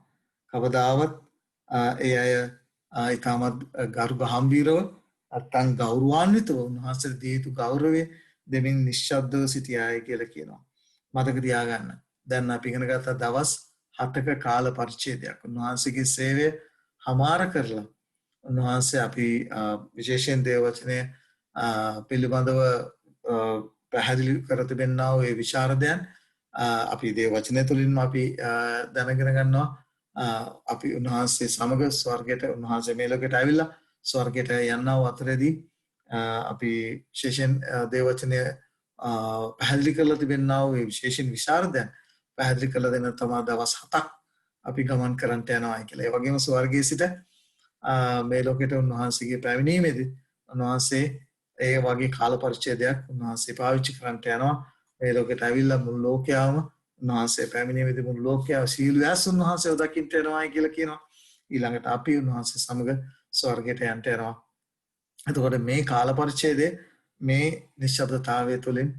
කවදාවත් ඒ අය ඊටමත් ගරු ගම්භීරව නැත්නම් ගෞරවාන්විතව උන්වහන්සේට දී යුතු ගෞරවය දෙමින් නිශ්ශබ්දව සිටියායි කියලා කියනවා. මතක තියාගන්න. දැන් අපි ඉගෙන ගත්ත දවස් 7ක කාල පරිච්ඡේදයක්. උන්වහන්සේගේ සේවය හමාර කරලා උන්වහන්සේ අපි විශේෂයෙන් දේව වචනය පිළිබඳව පැහැදිලි කර තිබෙනා වූ ඒ විශාරදයන් අපි දේව වචනය තුලින්ම අපි දැනගෙන ගන්නවා. අපි උන්වහන්සේ සමග ස්වර්ගයට උන්වහන්සේ මේ ලෝකයට ඇවිල්ලා ස්වර්ගයට යන්නව අතරේදී අපි විශේෂයෙන් දේව වචනය පැහැදිලි කරලා තිබෙනා වූ ඒ විශේෂයෙන් විශාරදයන් පැහැදිලි කරලා දෙන තමයි දවස් 7ක් අපි ගමන් කරන්නට යනවා කියලා. ඒ වගේම ස්වර්ගයේ සිට මේ ලෝකයට උන්වහන්සේගේ පැමිණීමේදී උන්වහන්සේ ඒ වගේ කාල පරිච්ඡේදයක් උන්වහන්සේ පාවිච්චි කරන්නට යනවා. මේ ලෝකයට ඇවිල්ලා මුළු ලෝකයාම උන්වහන්සේ පැමිණීමේදී මුළු ලෝකයාව සීල වැස් උන්වහන්සේව දකින්න යනවා කියලා කියනවා. ඊළඟට අපි උන්වහන්සේ සමග ස්වර්ගයට යන්න යනවා. එතකොට මේ කාල පරිච්ඡේදයේ මේ නිශ්ශබ්දතාවය තුළින්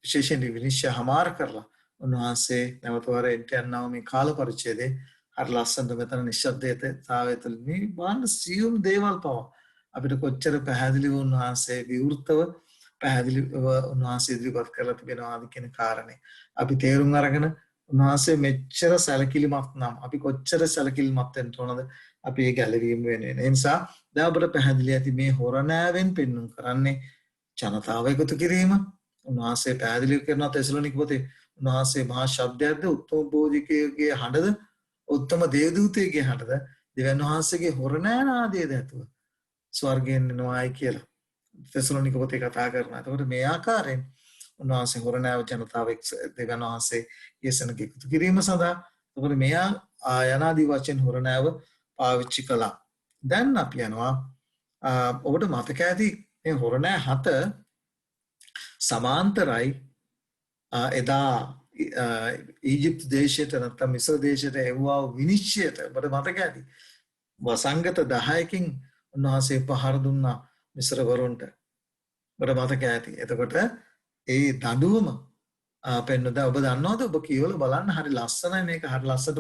විශේෂයෙන් විනිශ්චය හමාර කරලා උන්වහන්සේ නැවත වර එන්ට යනවා මේ කාල පරිච්ඡේදයේ හරි ලස්සනට මෙතන නිශ්ශබ්දතාවය තුළින් මේ බාන්න සියුම් දේවල් පවා අපිට කොච්චර පැහැදිලිව උන්වහන්සේ විවෘතව පැහැදිලිව උන්වහන්සේ ඉදිරිපත් කරලා තිබෙනවාද කියන කාරණේ අපි තේරුම් අරගෙන උන්වහන්සේ මෙච්චර සැලකිලිමත් නම් අපි කොච්චර සැලකිලිමත් වෙන්න ඕනද අපි ඒ ගැලවීම වෙනුවෙන්. ඒ නිසා දැන් අපිට පැහැදිලි ඇති මේ හොරණෑවෙන් පෙන්눔 කරන්නේ ජනතාව එකතු කිරීම. උන්වහන්සේ පැහැදිලි කරනවා තෙසලොනික පොතේ උන්වහන්සේ මහා ශබ්දයක්ද උත්තම බෝධිකයේ හඬද උත්තම දේවදූතයෙකුගේ හඬද දෙවියන් වහන්සේගේ හොරණෑ නාදයේද ඇතුව ස්වර්ගයෙන් එනවායි කියලා තෙසලොනික පොතේ කතා කරනවා. එතකොට මේ ආකාරයෙන් උන්වහන්සේ හොරණෑව ජනතාව දෙවියන් වහන්සේ යසනක එකතු කිරීම සඳහා එතකොට මෙයා යනාදී වචෙන් හොරණෑව පාවිච්චි කළා. දැන් අපි යනවා ඔබට මතක ඇති මේ හොරණෑ 7 සමාන්තරයි එදා ඊජිප්තු දේශයට නැත්නම් මිස්‍ර දේශයට එව්වා විනිශ්චයට ඔබට මතක ඇති. වසංගත 10කින් උන්වහන්සේ පහර දුන්නා මිස්රවරුන්ට. ඔබට මතක ඇති. එතකොට ඒ දඬුවම පෙන්වද ඔබ දන්නවද ඔබ කියවලා බලන්න හරි ලස්සනයි මේක හරි ලස්සනට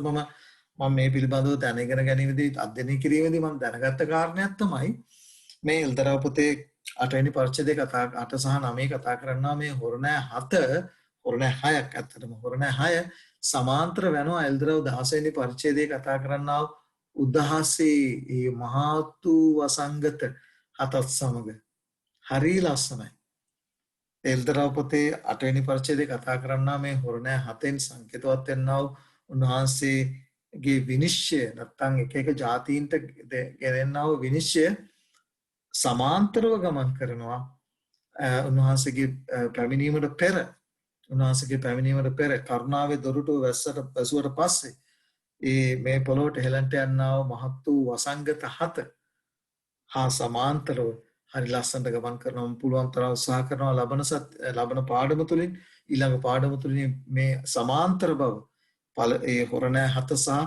මම මේ පිළිබඳව දැනගෙන ගැනීමේදී අධ්‍යයනය කිරීමේදී මම දැනගත්ත කාරණයක් තමයි මේ එල්දරව් පොතේ 8 වෙනි පරිච්ඡේදයේ 8 සහ 9 කතා කරනවා මේ හොරණෑ 7 හොරණෑ 6ක් ඇත්තටම හොරණෑ 6 සමාන්තර වෙනවා එල්දරව් 16 වෙනි පරිච්ඡේදයේ කතා කරනවා උදහසේ මේ මහතු වසංගත හතත් සමග හරි ලස්සනයි. එල්දරව් පොතේ 8 වෙනි පරිච්ඡේදයේ කතා කරනවා මේ හොරණෑ 7න් සංකේතවත් වෙනවා උන්වහන්සේගේ විනිශ්චය නැත්නම් එක ජාතීන්ට ගෙනෙනා වූ විනිශ්චය සමාන්තරව ගමන් කරනවා උන්වහන්සේගේ පැමිණීමට පෙර කරුණාවේ දොරටුව වැසුවට පස්සේ මේ පොළොවට හෙළන්ට යන්නා වූ මහත් වූ වසංගත 7 හා සමාන්තරව හරි ලස්සනට ගමන් කරනවා පුළුවන් තරම් උත්සාහ කරනවා ලබන පාඩම තුලින් ඊළඟ පාඩම තුලින් මේ සමාන්තර බව ඒ හොරණෑ 7 සහ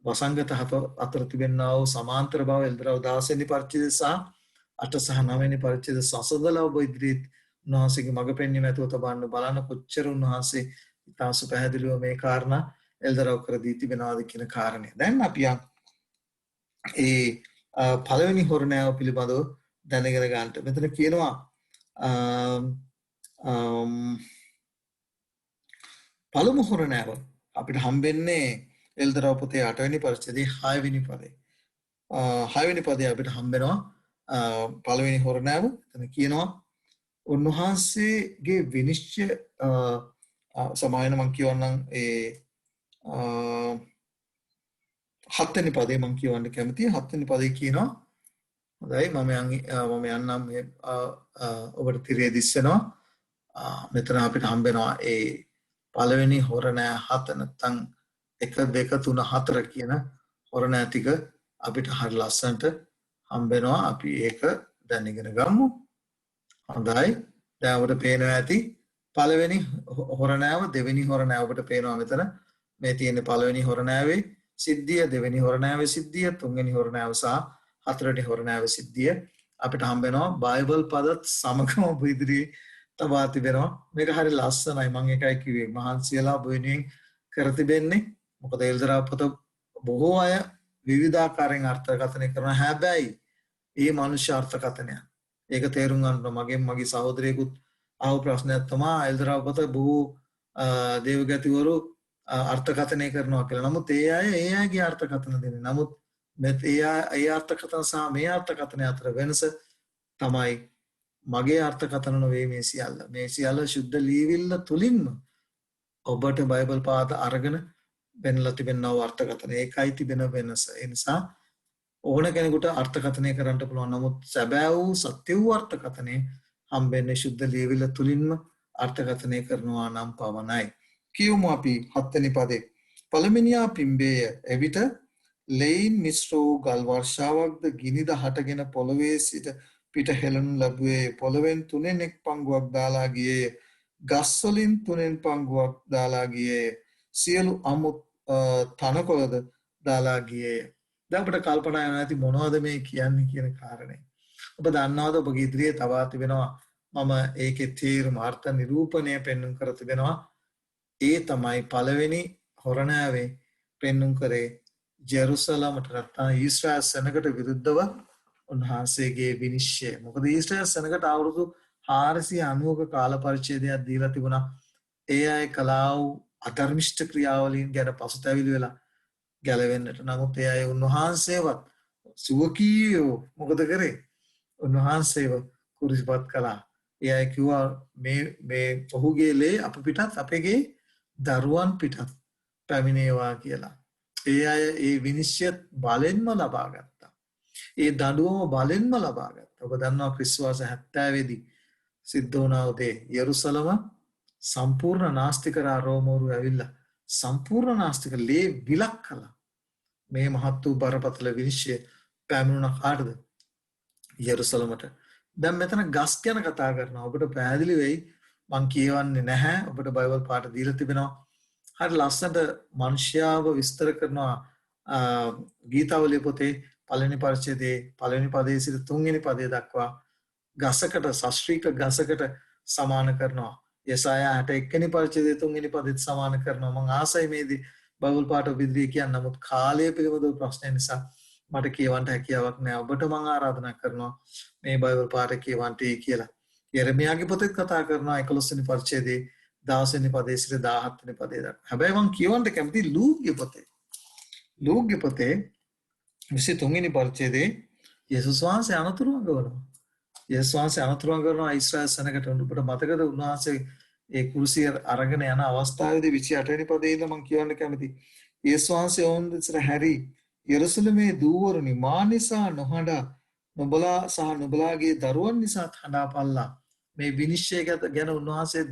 වසංගත 7 අතර තිබෙනා වූ සමාන්තර බව එල්දරව් 16 වෙනි පරිච්ඡේදය සහ 8 සහ 9 වෙනි පරිච්ඡේද සසඳලා ඔබ ඉදිරියේ උන්වහන්සේගේ මඟ පෙන්වීම ඇතුව තබන්න බලන්න කොච්චර උන්වහන්සේ ඉතාසු පැහැදිලිව මේ කාරණා එල්දරව් කර දී තිබෙනවාද කියන කාරණය. දැන් අපි ඒ පළවෙනි හොරණෑව පිළිබඳව දැනගෙන ගන්නට. මෙතන කියනවා පළමු හොරණෑව අපිට හම්බෙන්නේ එල්දරව් පොතේ 8 වෙනි පරිච්ඡේදයේ 6 වෙනි පදේ. 6 වෙනි පදේ අපිට හම්බෙනවා පළවෙනි හොරණෑව. එතන කියනවා උන්වහන්සේගේ විනිශ්චය සමායන මං කියවන්නම් ඒ 7 වෙනි පදේ මං කියවන්න කැමතියි. 7 වෙනි පදේ කියනවා හොඳයි මම යන්නම් මේ ඔබට තිරේ දිස්සනවා. මෙතන අපිට හම්බෙනවා ඒ පළවෙනි හොරණෑ 7 නැත්නම් 1 2 3 4 කියන හොරණෑ ටික අපිට හරි ලස්සනට හම්බෙනවා. අපි ඒක දැන් ඉගෙන ගමු. හොඳයි. දැන් ඔබට පේනවා ඇති පළවෙනි හොරණෑව දෙවෙනි හොරණෑව ඔබට පේනවා මෙතන මේ තියෙන පළවෙනි හොරණෑවේ සිද්ධිය දෙවෙනි හොරණෑවේ සිද්ධිය තුන්වෙනි හොරණෑව සහ හතරවෙනි හොරණෑවේ සිද්ධිය අපිට හම්බෙනවා බයිබල් පදත් සමගම ඔබ ඉදිරියේ තබා තිබෙනවා. මේක හරි ලස්සනයි. මම ඒකයි කිව්වේ මහන්සියලා ඔබ වෙනුවෙන් කර තිබෙන්නේ. මොකද එල්දරව් පොත බොහෝ අය විවිධාකාරයෙන් අර්ථකථනය කරනවා. හැබැයි මේ මනුෂ්‍ය අර්ථකථනය ඒක තේරුම් ගන්න මගේ සහෝදරයෙකුත් ආව ප්‍රශ්නයක් තමයි එල්දරව් පොත බොහෝ දේවගතිවරු අර්ථකථනය කරනවා කියලා. නමුත් ඒ අයගේ අර්ථකථන දෙන්නේ. නමුත් ඒ අර්ථකථන සහ මේ අර්ථකථන අතර වෙනස තමයි මගේ අර්ථකථන නොවේ මේ සියල්ල. මේ සියල්ල සුද්ධ ලියවිල්ල තුලින්ම ඔබට බයිබල් පාඩ අරගෙන වෙනලා තිබෙනව අර්ථකථන. ඒකයි තිබෙන වෙනස. ඒ නිසා ඕන කෙනෙකුට අර්ථකථනය කරන්න පුළුවන්. නමුත් සැබෑ වූ සත්‍ය වූ අර්ථකථනය හම්බෙන්නේ සුද්ධ ලියවිල්ල තුලින්ම අර්ථකථනය කරනවා නම් පමණයි. කියමු අපි 7 වෙනි පදේ. පළමිනියා පිම්බේය. එවිට ලෙයින් මිශ්‍ර වූ ගල් වර්ෂාවක්ද ගිනිද හටගෙන පොළවේ සිට පිට හෙළනු ලැබුවේ. පොළවෙන් 3 පංගුවක් දාලා ගියේ. ගස් වලින් 3 පංගුවක් දාලා ගියේ. සියලු අමුත් තනකොළද දාලා ගියේ. දැන් අපිට කල්පනා වෙනවා ඇති මොනවද මේ කියන්නේ කියන කාරණේ. ඔබ දන්නවද ඔබගේ ඉදිරියේ තවා තිබෙනවා මම ඒකේ තීරම අර්ථ නිරූපණය පෙන්වන්න කර තිබෙනවා. ඒ තමයි පළවෙනි හොරණෑවේ පෙන්වන්න කරේ ජෙරුසලමට නැත්නම් ඊශ්‍රායල් සෙනගට විරුද්ධව උන්වහන්සේගේ විනිශ්චය. මොකද ඊශ්‍රායල් සෙනගට අවුරුදු 490ක කාල පරිච්ඡේදයක් දීලා තිබුණා. ඒ අය කළා වූ අධර්මිෂ්ඨ ක්‍රියාවලින් ගැන පසුතැවිලි වෙලා ගැලවෙන්නට. නමුත් ඒ අය උන්වහන්සේවත් සුවකීයෝ මොකද කරේ? උන්වහන්සේව කුරිසිපත් කළා. ඒ අය කිව්වා මේ ඔහුගේ ලේ අප පිටත් අපගේ දරුවන් පිටත් පැමිණේවා කියලා. ඒ අය ඒ විනිශ්චය බලෙන්ම ලබා ගත්තා. ඒ දඬුවම බලෙන්ම ලබා ගත්තා. ඔබ දන්නවා ක්‍රිස්තුවර්ෂ 70 දී සිද්ධ වුණා උදේ යෙරුසලම සම්පූර්ණ නාස්තික රෝමවරු ඇවිල්ලා සම්පූර්ණ නාස්තික ලේ විලක් කළා. මේ මහත් වූ බරපතල විනිශ්චය පැමිණුණ කාටද? යෙරුසලමට. දැන් මෙතන ගස් ගැන කතා කරනවා. ඔබට පැහැදිලි වෙයි මං කියවන්නේ නැහැ. ඔබට බයිබල් පාඩ දීලා තිබෙනවා. හරි ලස්සනට මනුෂ්‍යයාව විස්තර කරනවා ගීතාවලිය පොතේ පළවෙනි පරිච්ඡේදයේ පළවෙනි පදයේ සිට තුන්වෙනි පදය දක්වා ගසකට ශාස්ත්‍රීය ගසකට සමාන කරනවා. යසායා 61 වෙනි පරිච්ඡේදයේ තුන්වෙනි පදයට සමාන කරනවා. මම ආසයි මේදී බයිබල් පාඩ විදිහට කියන්න. නමුත් කාලය පිළිබඳව ප්‍රශ්න නිසා මට කියවන්න හැකියාවක් නැහැ. ඔබට මම ආරාධනා කරනවා මේ බයිබල් පාඩ කියවන්න කියලා. යෙරමියාගේ පොතේ කතා කරනවා 11 වෙනි පරිච්ඡේදයේ 16 වෙනි පදයේ සිට 17 වෙනි පදය දක්වා. හැබැයි මම කියවන්න කැමති ලූක්ගේ පොතේ. ලූක්ගේ පොතේ 23 වෙනි පරිච්ඡේදයේ යේසුස් වහන්සේ අනතුරු අඟවනවා. යේසුස් වහන්සේ අනතුරු අඟවනවා ඊශ්‍රායල් සෙනගට. ඔබට මතකද උන්වහන්සේ ඒ කුරුසිය අරගෙන යන අවස්ථාවේදී 28 වෙනි පදයේ ඉඳන් මම කියවන්න කැමති. යේසුස් වහන්සේ ඔවුන් දෙසට හැරි යෙරුසලමේ දූවරුනි මා නිසා නොහඬා නුඹලා සහ නුඹලාගේ දරුවන් නිසා හඬාපල්ලා. මේ විනිශ්චය ගැන උන්වහන්සේ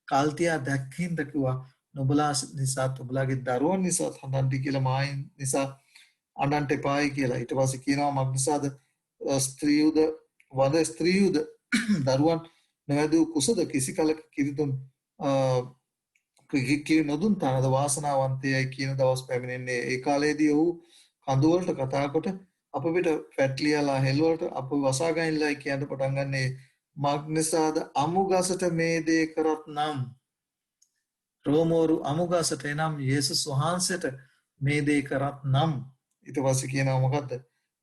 කාල්තියා දැක්කින්ද කිව්වා නුඹලා නිසා නුඹලාගේ දරුවන් නිසා හඬන්ටි කියලා මායින් නිසා අඬන්ට එපායි කියලා. ඊට පස්සේ කියනවා මක් නිසාද ස්ත්‍රීයුද වද ස්ත්‍රීයුද දරුවන් නොවැදූ කුසද කිසි කලක කිරිදුන් කිරි නොදුන් තනද වාසනාවන්තයයි කියන දවස් පැමිණෙන්නේ. ඒ කාලේදී ඔහු කඳුවලට කතා කොට අප පිට පැට්ලියලා හෙල්වලට අප වසාගයින්ලයි කියන්න පටන් ගන්නේ මක් නිසාද අමුගසට මේ දේ කරත් නම් රෝමෝරු අමුගසට එනම් යේසුස් වහන්සේට මේ දේ කරත් නම් ඊට පස්සේ කියනවා මොකද්ද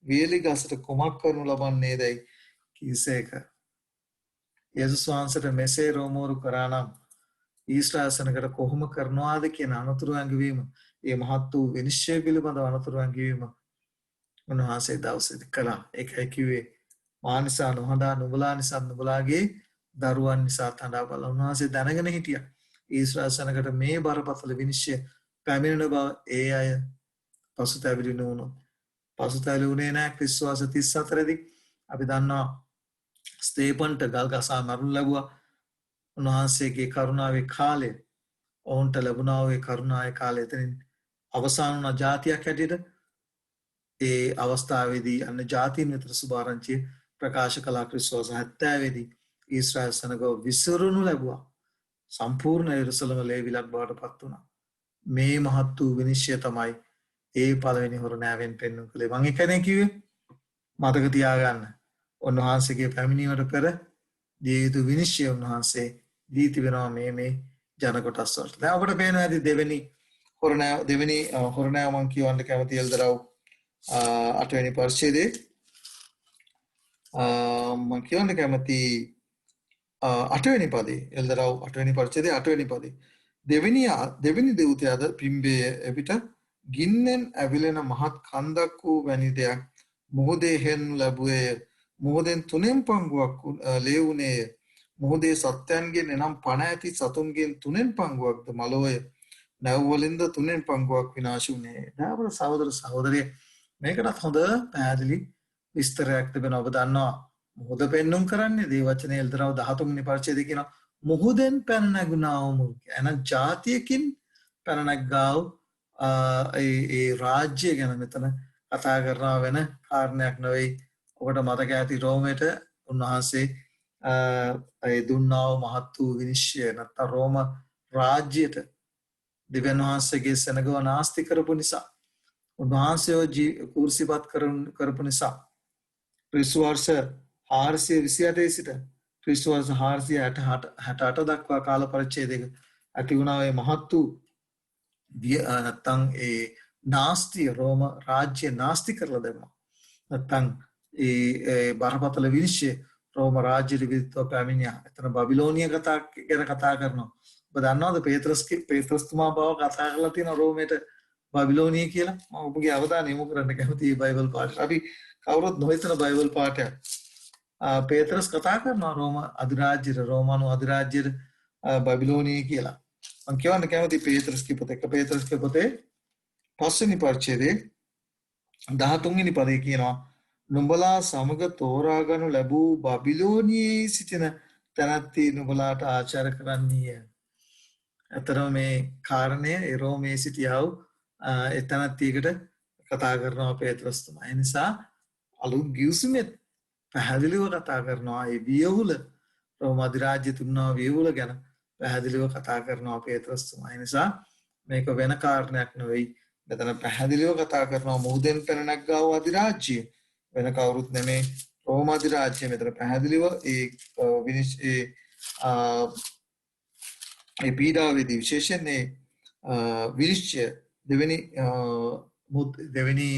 වියලි ගසට කුමක් කරනු ලබන්නේදයි කීසේක. යේසුස් වහන්සේට මෙසේ රෝමෝරු කරා නම් ඊශ්‍රායල් සෙනගට කොහොම කරනවාද කියන අනතුරු ඇඟවීම, ඒ මහත් වූ විනිශ්චය පිළිබඳ අනතුරු ඇඟවීම උන්වහන්සේ දවසේදී කළා. ඒකයි කිව්වේ මා නිසා නොහඬා නුඹලා නිසා නුඹලාගේ දරුවන් නිසා හඬා බලලා. උන්වහන්සේ දැනගෙන හිටියා ඊශ්‍රායල් සෙනගට මේ බරපතල විනිශ්චය පැමිණෙන බව. ඒ අය පසුතැවිලි නුනොත් පසුතැවිලි වුණේ නැහැ. ක්‍රිස්තුවස 34 දී අපි දන්නවා ස්තේපන්ට ගල් ගසා මරණු ලැබුවා. උන්වහන්සේගේ කරුණාවේ කාලය ඔවුන්ට ලැබුණා වූ කරුණාවේ කාලය එතනින් අවසන් වුණ ජාතියක් හැටියට ඒ අවස්ථාවේදී අන්න ජාතීන් වෙතට සුභාරංචිය ප්‍රකාශ කළා. ක්‍රිස්තුවස 70 දී ඊශ්‍රායල් සෙනගව විසිරුණු ලැබුවා. සම්පූර්ණ යෙරුසලම ලේවිලක් බවට පත් වුණා. මේ මහත් වූ විනිශ්චය තමයි ඒ පළවෙනි හොරණෑවෙන් පෙන්වු කළේ. මම එකනේ කිව්වේ මතක තියාගන්න. උන්වහන්සේගේ පැමිණීමට පෙර දිය යුතු විනිශ්චය උන්වහන්සේ දී තිබෙනවා මේ ජන කොටස් වලට. දැන් අපිට පේනවා ඇති දෙවෙනි හොරණෑව මම කියවන්න කැමති එල්දරව් 8 වෙනි පරිච්ඡේදයේ මම කියවන්න කැමති 8 වෙනි පදේ එල්දරව් 8 වෙනි පරිච්ඡේදයේ 8 වෙනි පදේ දෙවෙනි දෙව්තයාද පිම්බේ එවිට ගින්නෙන් ඇවිලෙන මහත් කන්දක් වූ වැනි දෙයක් මොහොතේ හෙන්නු ලැබුවේ. මොහොතෙන් 3 පංගුවක් ලේවුනේය. මොහොතේ සත්‍යයන්ගෙන් එනම් පණ ඇති සතුන්ගෙන් 3 පංගුවක්ද මලෝය. නැව් වලින්ද 3 පංගුවක් විනාශ වුණේ. දාපර සහෝදර සහෝදරිය මේකටත් හොඳ පැහැදිලි විස්තරයක් තිබෙනවා. ඔබ දන්නවා මොහොත පෙන්눔 කරන්නේ දේ වචනේ එල්දරව 13 වෙනි පරිච්ඡේදයේ කියනවා මොහොතෙන් පැන නැගුණා වූ එන ජාතියකින් පැන නැග්ගා වූ ඒ රාජ්‍ය ගැන මෙතන කතා කරනවා වෙන කාරණයක් නෙවෙයි. ඔබට මතක ඇති රෝමයට උන්වහන්සේ දුන්නා වූ මහත් වූ විනිශ්චය නැත්නම් රෝම රාජ්‍යයට දෙවියන් වහන්සේගේ සෙනගව නාස්ති කරපු නිසා උන්වහන්සේව කුරුසිපත් කරපු නිසා ක්‍රිස්තු වර්ෂ 428 සිට ක්‍රිස්තු වර්ෂ 468 දක්වා කාල පරිච්ඡේදයක ඇති වුණා මේ මහත් වූ නැත්නම් ඒ නාස්තිය රෝම රාජ්‍ය නාස්ති කරලා දැම්මා. නැත්නම් ඒ බරපතල විනිශ්චය රෝම රාජ්‍ය විරුද්ධව පැමිණියා. එතන බබිලෝනිය ගැන කතා කරනවා. ඔබ දන්නවද පේත්‍රස්තුමා බව කතා කරලා තියෙන රෝමයට බබිලෝනිය කියලා? මම ඔබගේ අවධානය යොමු කරන්න කැමතියි බයිබල් පාඩයට. අපි කවුරුත් නොහිතන බයිබල් පාඩයක්. පේත්‍රස් කතා කරනවා රෝම අධිරාජ්‍යයට රෝමානු අධිරාජ්‍යයට බබිලෝනිය කියලා. මම කියවන්න කැමති පේත්‍රස්ගේ පොතේ 5 වෙනි පරිච්ඡේදයේ 13 වෙනි පදේ කියනවා නුඹලා සමග තෝරාගනු ලැබූ බබිලෝනියේ සිටින තැනැත්ති නුඹලාට ආචාර කරන්නීය. අතරම මේ කාරණය රෝමයේ සිටියා වූ එතනත්තියකට කතා කරනවා පේත්‍රස්තුමා. ඒ නිසා අලුත් ගිවිසුමේ පැහැදිලිව කතා කරනවා ඒ වියවුල රෝම අධිරාජ්‍ය තුන්නා වේවුල ගැන පැහැදිලිව කතා කරනවා පේත්‍රස් තුමා. ඒ නිසා මේක වෙන කාරණයක් නෙවෙයි. මෙතන පැහැදිලිව කතා කරනවා මුහුදෙන් පැන නැග්ගා වූ අධිරාජ්‍ය වෙන කවුරුත් නෙමේ රෝම අධිරාජ්‍ය. මෙතන පැහැදිලිව ඒ පීඩාවේදී විශේෂයෙන් විනිශ්චය දෙවෙනි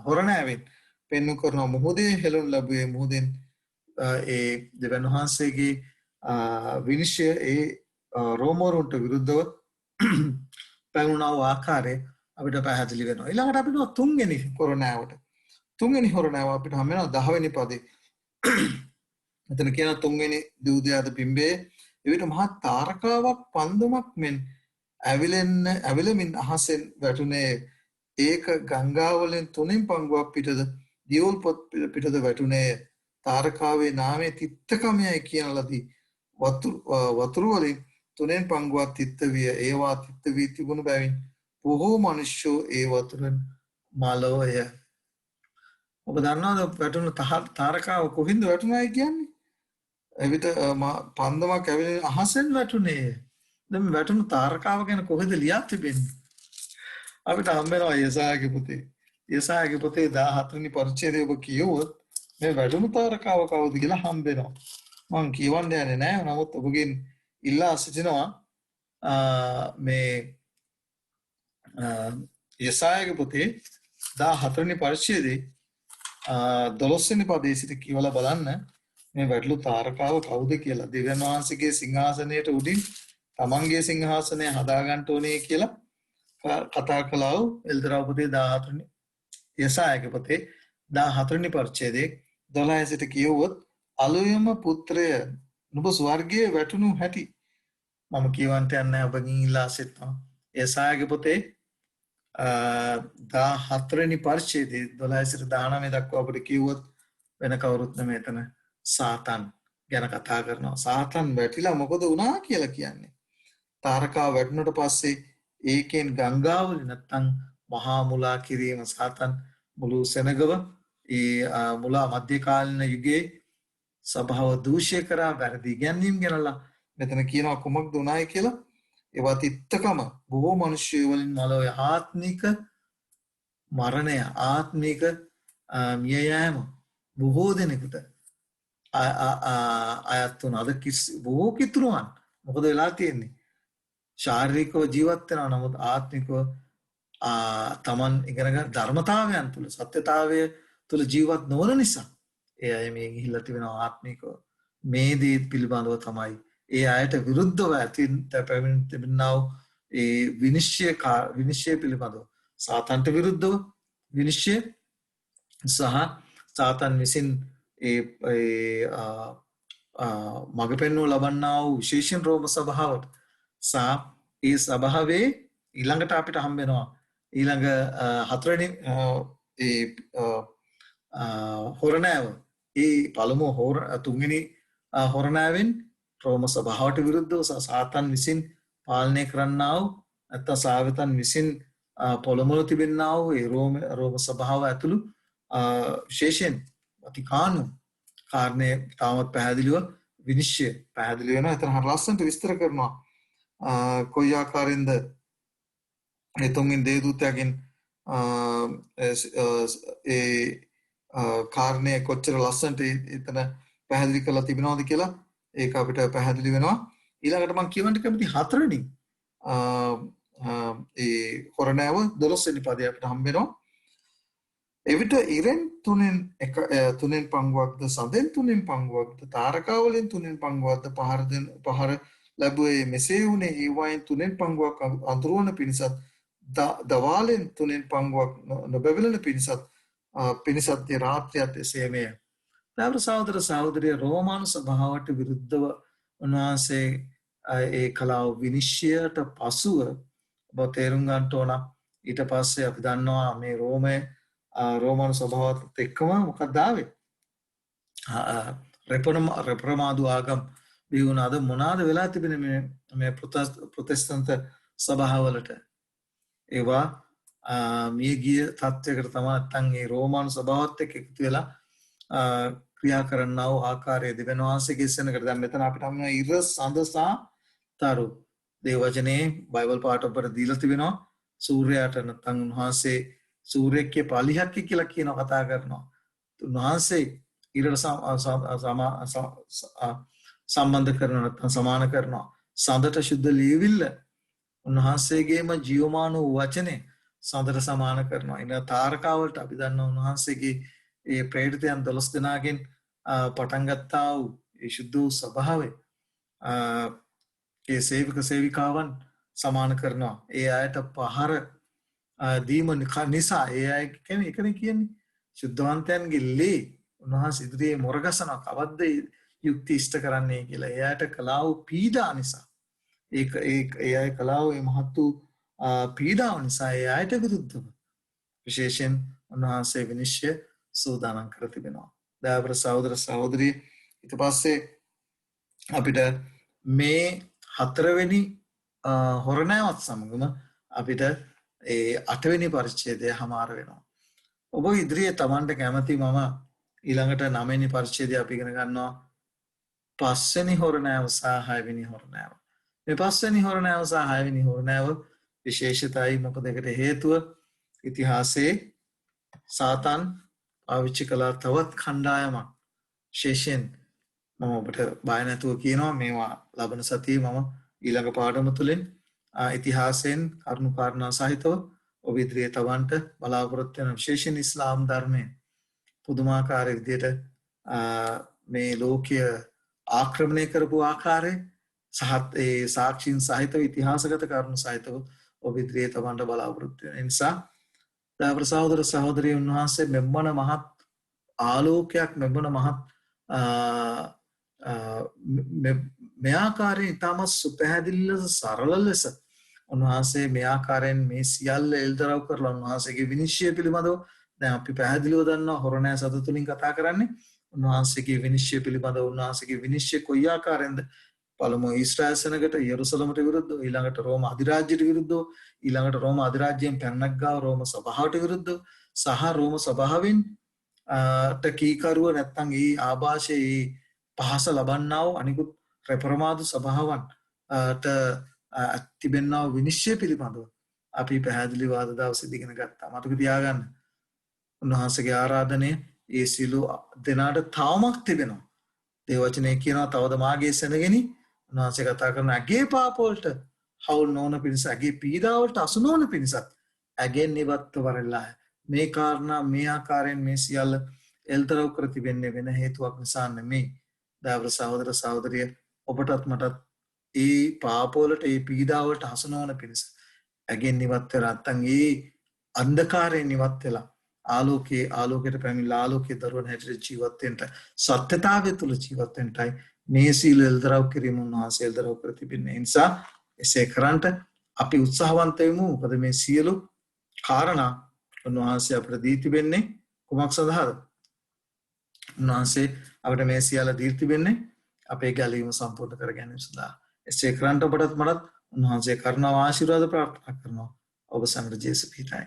හොරණෑවෙන් පෙන්වු කරන මුහුදේ හෙළුණු ලැබුවේ මුහුදෙන් ඒ දෙවියන් වහන්සේගේ විනිශ්චය ඒ රෝමවරුන්ට විරුද්ධව පැවුණා වූ ආකාරය අපිට පැහැදිලි වෙනවා. ඊළඟට අපිට තුන්වෙනි හොරණෑව අපිට හම් වෙනවා 10 වෙනි පදේ. මෙතන කියන තුන්වෙනි දූතයාද පිම්බේ එවිට මහා තාරකාවක් පන්දුමක් මෙන් ඇවිලමින් අහසෙන් වැටුනේ. ඒක ගංගාවලින් 3 පංගුවක් පිටද දියුල් පොත් පිටද වැටුනේ. තාරකාවේ නාමය තිත්තකමයයි කියන ලදී. වතුර වලින් 3 පංගුවක් තිත්ත විය. ඒවා තිත්ත වී තිබුණු බැවින් බොහෝ මිනිස්සු ඒ වතුරෙන් මලෝය. ඔබ දන්නවද වැටුණු තාරකාව කොහින්ද වැටුණායි කියන්නේ? එවිට පන්දමක් ඇවිල්ලා අහසෙන් වැටුනේ. දැන් වැටුණු තාරකාව ගැන කොහෙද ලියා තිබෙන්නේ? අපිට හම්බ වෙනවා යසායාගේ පොතේ. යසායාගේ පොතේ 14 වෙනි පරිච්ඡේදය ඔබ කියවුවොත් මේ වැටුණු තාරකාව කවුද කියලා හම්බ වෙනවා. මම කියවන්න යන්නේ නැහැ. නමුත් ඔබගෙන් ඉල්ලා සිටිනවා මේ යසායාගේ පොතේ 14 වෙනි පරිච්ඡේදයේ 12 වෙනි පදයේ සිට කියවලා බලන්න මේ වැටළු තාරකාව කවුද කියලා. දෙවියන් වහන්සේගේ සිංහාසනයට උඩින් තමන්ගේ සිංහාසනය හදා ගන්න ඕනේ කියලා කතා කළා වූ එල්දරව් පොතේ 14 වෙනි යසායාගේ පොතේ 14 වෙනි පරිච්ඡේදයේ 12 සිට කියවුවොත් අලුයම පුත්‍රය නුඹ ස්වර්ගයේ වැටුණු හැටි මම කියවන්ට යන්නේ ඔබගෙන් ඉල්ලා සිටිනවා. යසායාගේ පොතේ 14 වෙනි පරිච්ඡේදයේ 12 සිට 19 දක්වා අපිට කිව්වොත් වෙන කවුරුත් නෙමෙයි එතන සාතන් ගැන කතා කරනවා. සාතන් වැටිලා මොකද වුණා කියලා කියන්නේ. තාරකාව වැටුණට පස්සේ ඒකෙන් ගංගාවලින් නැත්තම් මහා මුලා කිරීම සාතන් මුළු සෙනගව මුලා මධ්‍යකාලීන යුගයේ සභාව දූෂ්‍ය කරා වැරදි ඉගැන්වීම් ගැනලා මෙතන කියනවා කුමක්ද උනායි කියලා. ඒවා තිත්තකම බොහෝ මිනිස්සු වලින් මලෝය ආත්මික මරණය ආත්මික මිය යෑම බොහෝ දෙනෙකුට අයත් වුණා. අද බොහෝ කිතුරුවන් මොකද වෙලා තියෙන්නේ? ශාරීරිකව ජීවත් වෙනවා නමුත් ආත්මිකව තමන් ඉගෙන ගන්න ධර්මතාවයන් තුළ සත්‍යතාවය තුළ ජීවත් නොවන නිසා ඒ අය මේ ගිහිල්ලා තිබෙනවා ආත්මිකව. මේ දේ පිළිබඳව තමයි ඒ අයට විරුද්ධව පැමිණ තිබෙනා ඒ විනිශ්චය පිළිබඳව සාතන්ට විරුද්ධව විනිශ්චය සහ සාතන් විසින් මඟ පෙන්වූ ලබන්නා වූ විශේෂයෙන් රෝම සභාවට සහ ඒ සභාවේ ඊළඟට අපිට හම්බ වෙනවා ඊළඟ 4 වෙනි හොරණෑව. ඒ පළමු 3 වෙනි හොරණෑවෙන් රෝම සභාවට විරුද්ධව සාතන් විසින් පාලනය කරන්නා වූ නැත්නම් සාවිතන් විසින් පොළොමොළ තිබෙන්නා වූ ඒ රෝම සභාව ඇතුළු විශේෂයෙන් වතිකානු කාරණය තාමත් පැහැදිලිව විනිශ්චය පැහැදිලි වෙනවා. එතන හරිය ලස්සනට විස්තර කරනවා කොයි ආකාරයෙන්ද ඒ තුන්වෙනි දේවදූතයාගෙන් ඒ කාරණය කොච්චර ලස්සනට එතන පැහැදිලි කරලා තිබෙනවද කියලා ඒක අපිට පැහැදිලි වෙනවා. ඊළඟට මම කියවන්න කැමති 4 වෙනි ඒ හොරණෑව 12 වෙනි පදය අපිට හම්බ වෙනවා. එවිට ඉරෙන් 3 පංගුවක්ද සඳෙන් 3 පංගුවක්ද තාරකාවලින් 3 පංගුවක්ද පහර ලැබුවේ මෙසේ වුණේ ඒවායින් 3 පංගුවක් අඳුරවන පිණිසත් දවාලෙන් 3 පංගුවක් නොබැවලෙන පිණිසත් රාත්‍රියත් එසේමය. දැන් සහෝදර සහෝදරිය රෝමානු සභාවට විරුද්ධව උන්වහන්සේ ඒ කලාව විනිශ්චයට පසුව ඔබ තේරුම් ගන්න ඕන. ඊට පස්සේ අපි දන්නවා මේ රෝමානු සභාවත් එක්කම මොකක්ද ආවේ? රෙප්‍රමාදු ආගම් බිහි වුණාද මොනවාද වෙලා තිබෙන්නේ මේ ප්‍රොටෙස්ටන්ත සභාවලට? ඒවා මියගිය තත්වයකට තමයි නැත්නම් ඒ රෝමානු සභාවත් එක්ක එකතු වෙලා ක්‍රියා කරන්නා වූ ආකාරය දෙවියන් වහන්සේගේ සෙනඟට දැන් මෙතන අපිට හම් වෙන ඉර සඳ සහ තරු දේව වචනේ බයිබල් පාඩ අපට දීලා තිබෙනවා සූර්යයාට නැත්නම් උන්වහන්සේ සූර්යයේ පලිහක් කියලා කියන කතා කරනවා උන්වහන්සේ ඉරට සම්බන්ධ කරනවා නැත්නම් සමාන කරනවා සඳට ශුද්ධ ලියවිල්ල උන්වහන්සේගේම ජීවමාන වූ වචනේ සඳට සමාන කරනවා ඉන තාරකාවලට අපි දන්නවා උන්වහන්සේගේ ඒ ප්‍රේරිතයන් 12 දෙනාගෙන් පටන් ගත්තා වූ ඒ ශුද්ධ වූ ස්වභාවය ඒ සේවක සේවිකාවන් සමාන කරනවා ඒ අයට පහර දීම නිසා ඒ අය කියන්නේ එකනේ කියන්නේ ශුද්ධවන්තයන්ගේ ලේ උන්වහන්සේ ඉදිරියේ මොරගසන කවද්ද යුක්ති ඉෂ්ට කරන්නේ කියලා ඒ අයට කලාව පීඩා නිසා ඒ අය කලාව මේ මහත් වූ පීඩාව නිසා ඒ අයට විරුද්ධව විශේෂයෙන් උන්වහන්සේ විනිශ්චය සූදානම් කර තිබෙනවා. දයාබර සහෝදර සහෝදරිය ඊට පස්සේ අපිට මේ 4 වෙනි හොරණෑවත් සමගම අපිට ඒ 8 වෙනි පරිච්ඡේදය හමාර වෙනවා. ඔබ ඉදිරියේ Tamanට කැමති මම ඊළඟට 9 වෙනි පරිච්ඡේදය අපි ඉගෙන ගන්නවා 5 වෙනි හොරණෑව සහ 6 වෙනි හොරණෑව. මේ 5 වෙනි හොරණෑව සහ 6 වෙනි හොරණෑව විශේෂතයි මොකද ඒකට හේතුව ඉතිහාසයේ සාතන් පාවිච්චි කළා තවත් කණ්ඩායමක් විශේෂයෙන් මම ඔබට බය නැතුව කියනවා මේවා ලබන සතියේ මම ඊළඟ පාඩම තුලින් ඉතිහාසයෙන් කරුණු කාරණා සහිතව ඔබ ඉදිරියේ තවන්ට බලාපොරොත්තු වෙන විශේෂයෙන් ඉස්ලාම් ධර්මයේ පුදුමාකාර විදියට මේ ලෝකය ආක්‍රමණය කරපු ආකාරය සහ ඒ සාක්ෂීන් සහිතව ඉතිහාසගත කරුණු සහිතව ඔබ ඉදිරියේ තවන්ට බලාපොරොත්තු වෙන නිසා දයාබර සහෝදර සහෝදරිය උන්වහන්සේ මෙබන මහත් ආලෝකයක් මෙබන මහත් මේ ආකාරයෙන් ඉතාමත් සුපැහැදිලි ලෙස සරල ලෙස උන්වහන්සේ මේ ආකාරයෙන් මේ සියල්ල එල්දරව් කරලා උන්වහන්සේගේ විනිශ්චය පිළිබඳව දැන් අපි පැහැදිලිව දන්නවා හොරණෑ සත තුලින් කතා කරන්නේ උන්වහන්සේගේ විනිශ්චය පිළිබඳව උන්වහන්සේගේ විනිශ්චය කොයි ආකාරයෙන්ද පළමුව ඊශ්‍රායල් සෙනගට යෙරුසලමට විරුද්ධව ඊළඟට රෝම අධිරාජ්‍යයට විරුද්ධව ඊළඟට රෝම අධිරාජ්‍යයෙන් පැන්නක් ගාව රෝම සභාවට විරුද්ධව සහ රෝම සභාවෙන් කීකරුව නැත්නම් ඒ ආభాෂයේ පහස ලබන්නා වූ අනිකුත් රෙපරමාදු සභාවන්ට තිබෙනා වූ විනිශ්චය පිළිබඳව අපි පැහැදිලිව අද දවසේ ඉගෙන ගත්තා. මතක තියාගන්න. උන්වහන්සේගේ ආරාධනය ඒ සිළු දෙනාට තවමත් තිබෙනවා. දේව වචනේ කියනවා තවද මාගේ සෙනගෙනි උන්වහන්සේ කතා කරන ඇගේ පාප වලට හවුල් නොවන පිණිස ඇගේ පීඩාවලට අසු නොවන පිණිසත් ඇගෙන් ඉවත්ව වරලා මේ කාරණා මේ ආකාරයෙන් මේ සියල්ල එල්තරව් කර තිබෙන්නේ වෙන හේතුවක් නිසා නෙමෙයි. දයාබර සහෝදර සහෝදරිය ඔබටත් මටත් ඒ පාප වලට ඒ පීඩාවලට අසු නොවන පිණිස ඇගෙන් ඉවත් වෙලා නැත්නම් ඒ අන්ධකාරයෙන් ඉවත් වෙලා ආලෝකයට පැමිණලා ආලෝකයේ දරුවන් හැටියට ජීවත් වෙන්න සත්‍යතාවය තුළ ජීවත් වෙන්නයි මේ සීල එල්දරව් කිරීම උන්වහන්සේ එල්දරව් කර තිබෙන්නේ. ඒ නිසා එසේ කරන්ට අපි උත්සාහවන්ත වෙමු. මොකද මේ සියලු කාරණා උන්වහන්සේ අපට දී තිබෙන්නේ කුමක් සඳහාද? උන්වහන්සේ අපට මේ සියල්ල දී තිබෙන්නේ අපේ ගැලවීම සම්පූර්ණ කර ගැනීම සඳහා. එසේ කරන්ට ඔබටත් මටත් උන්වහන්සේ කරුණාව ආශිර්වාද ප්‍රාර්ථනා කරනවා. ඔබ සමග ජේසුස් පිටයි.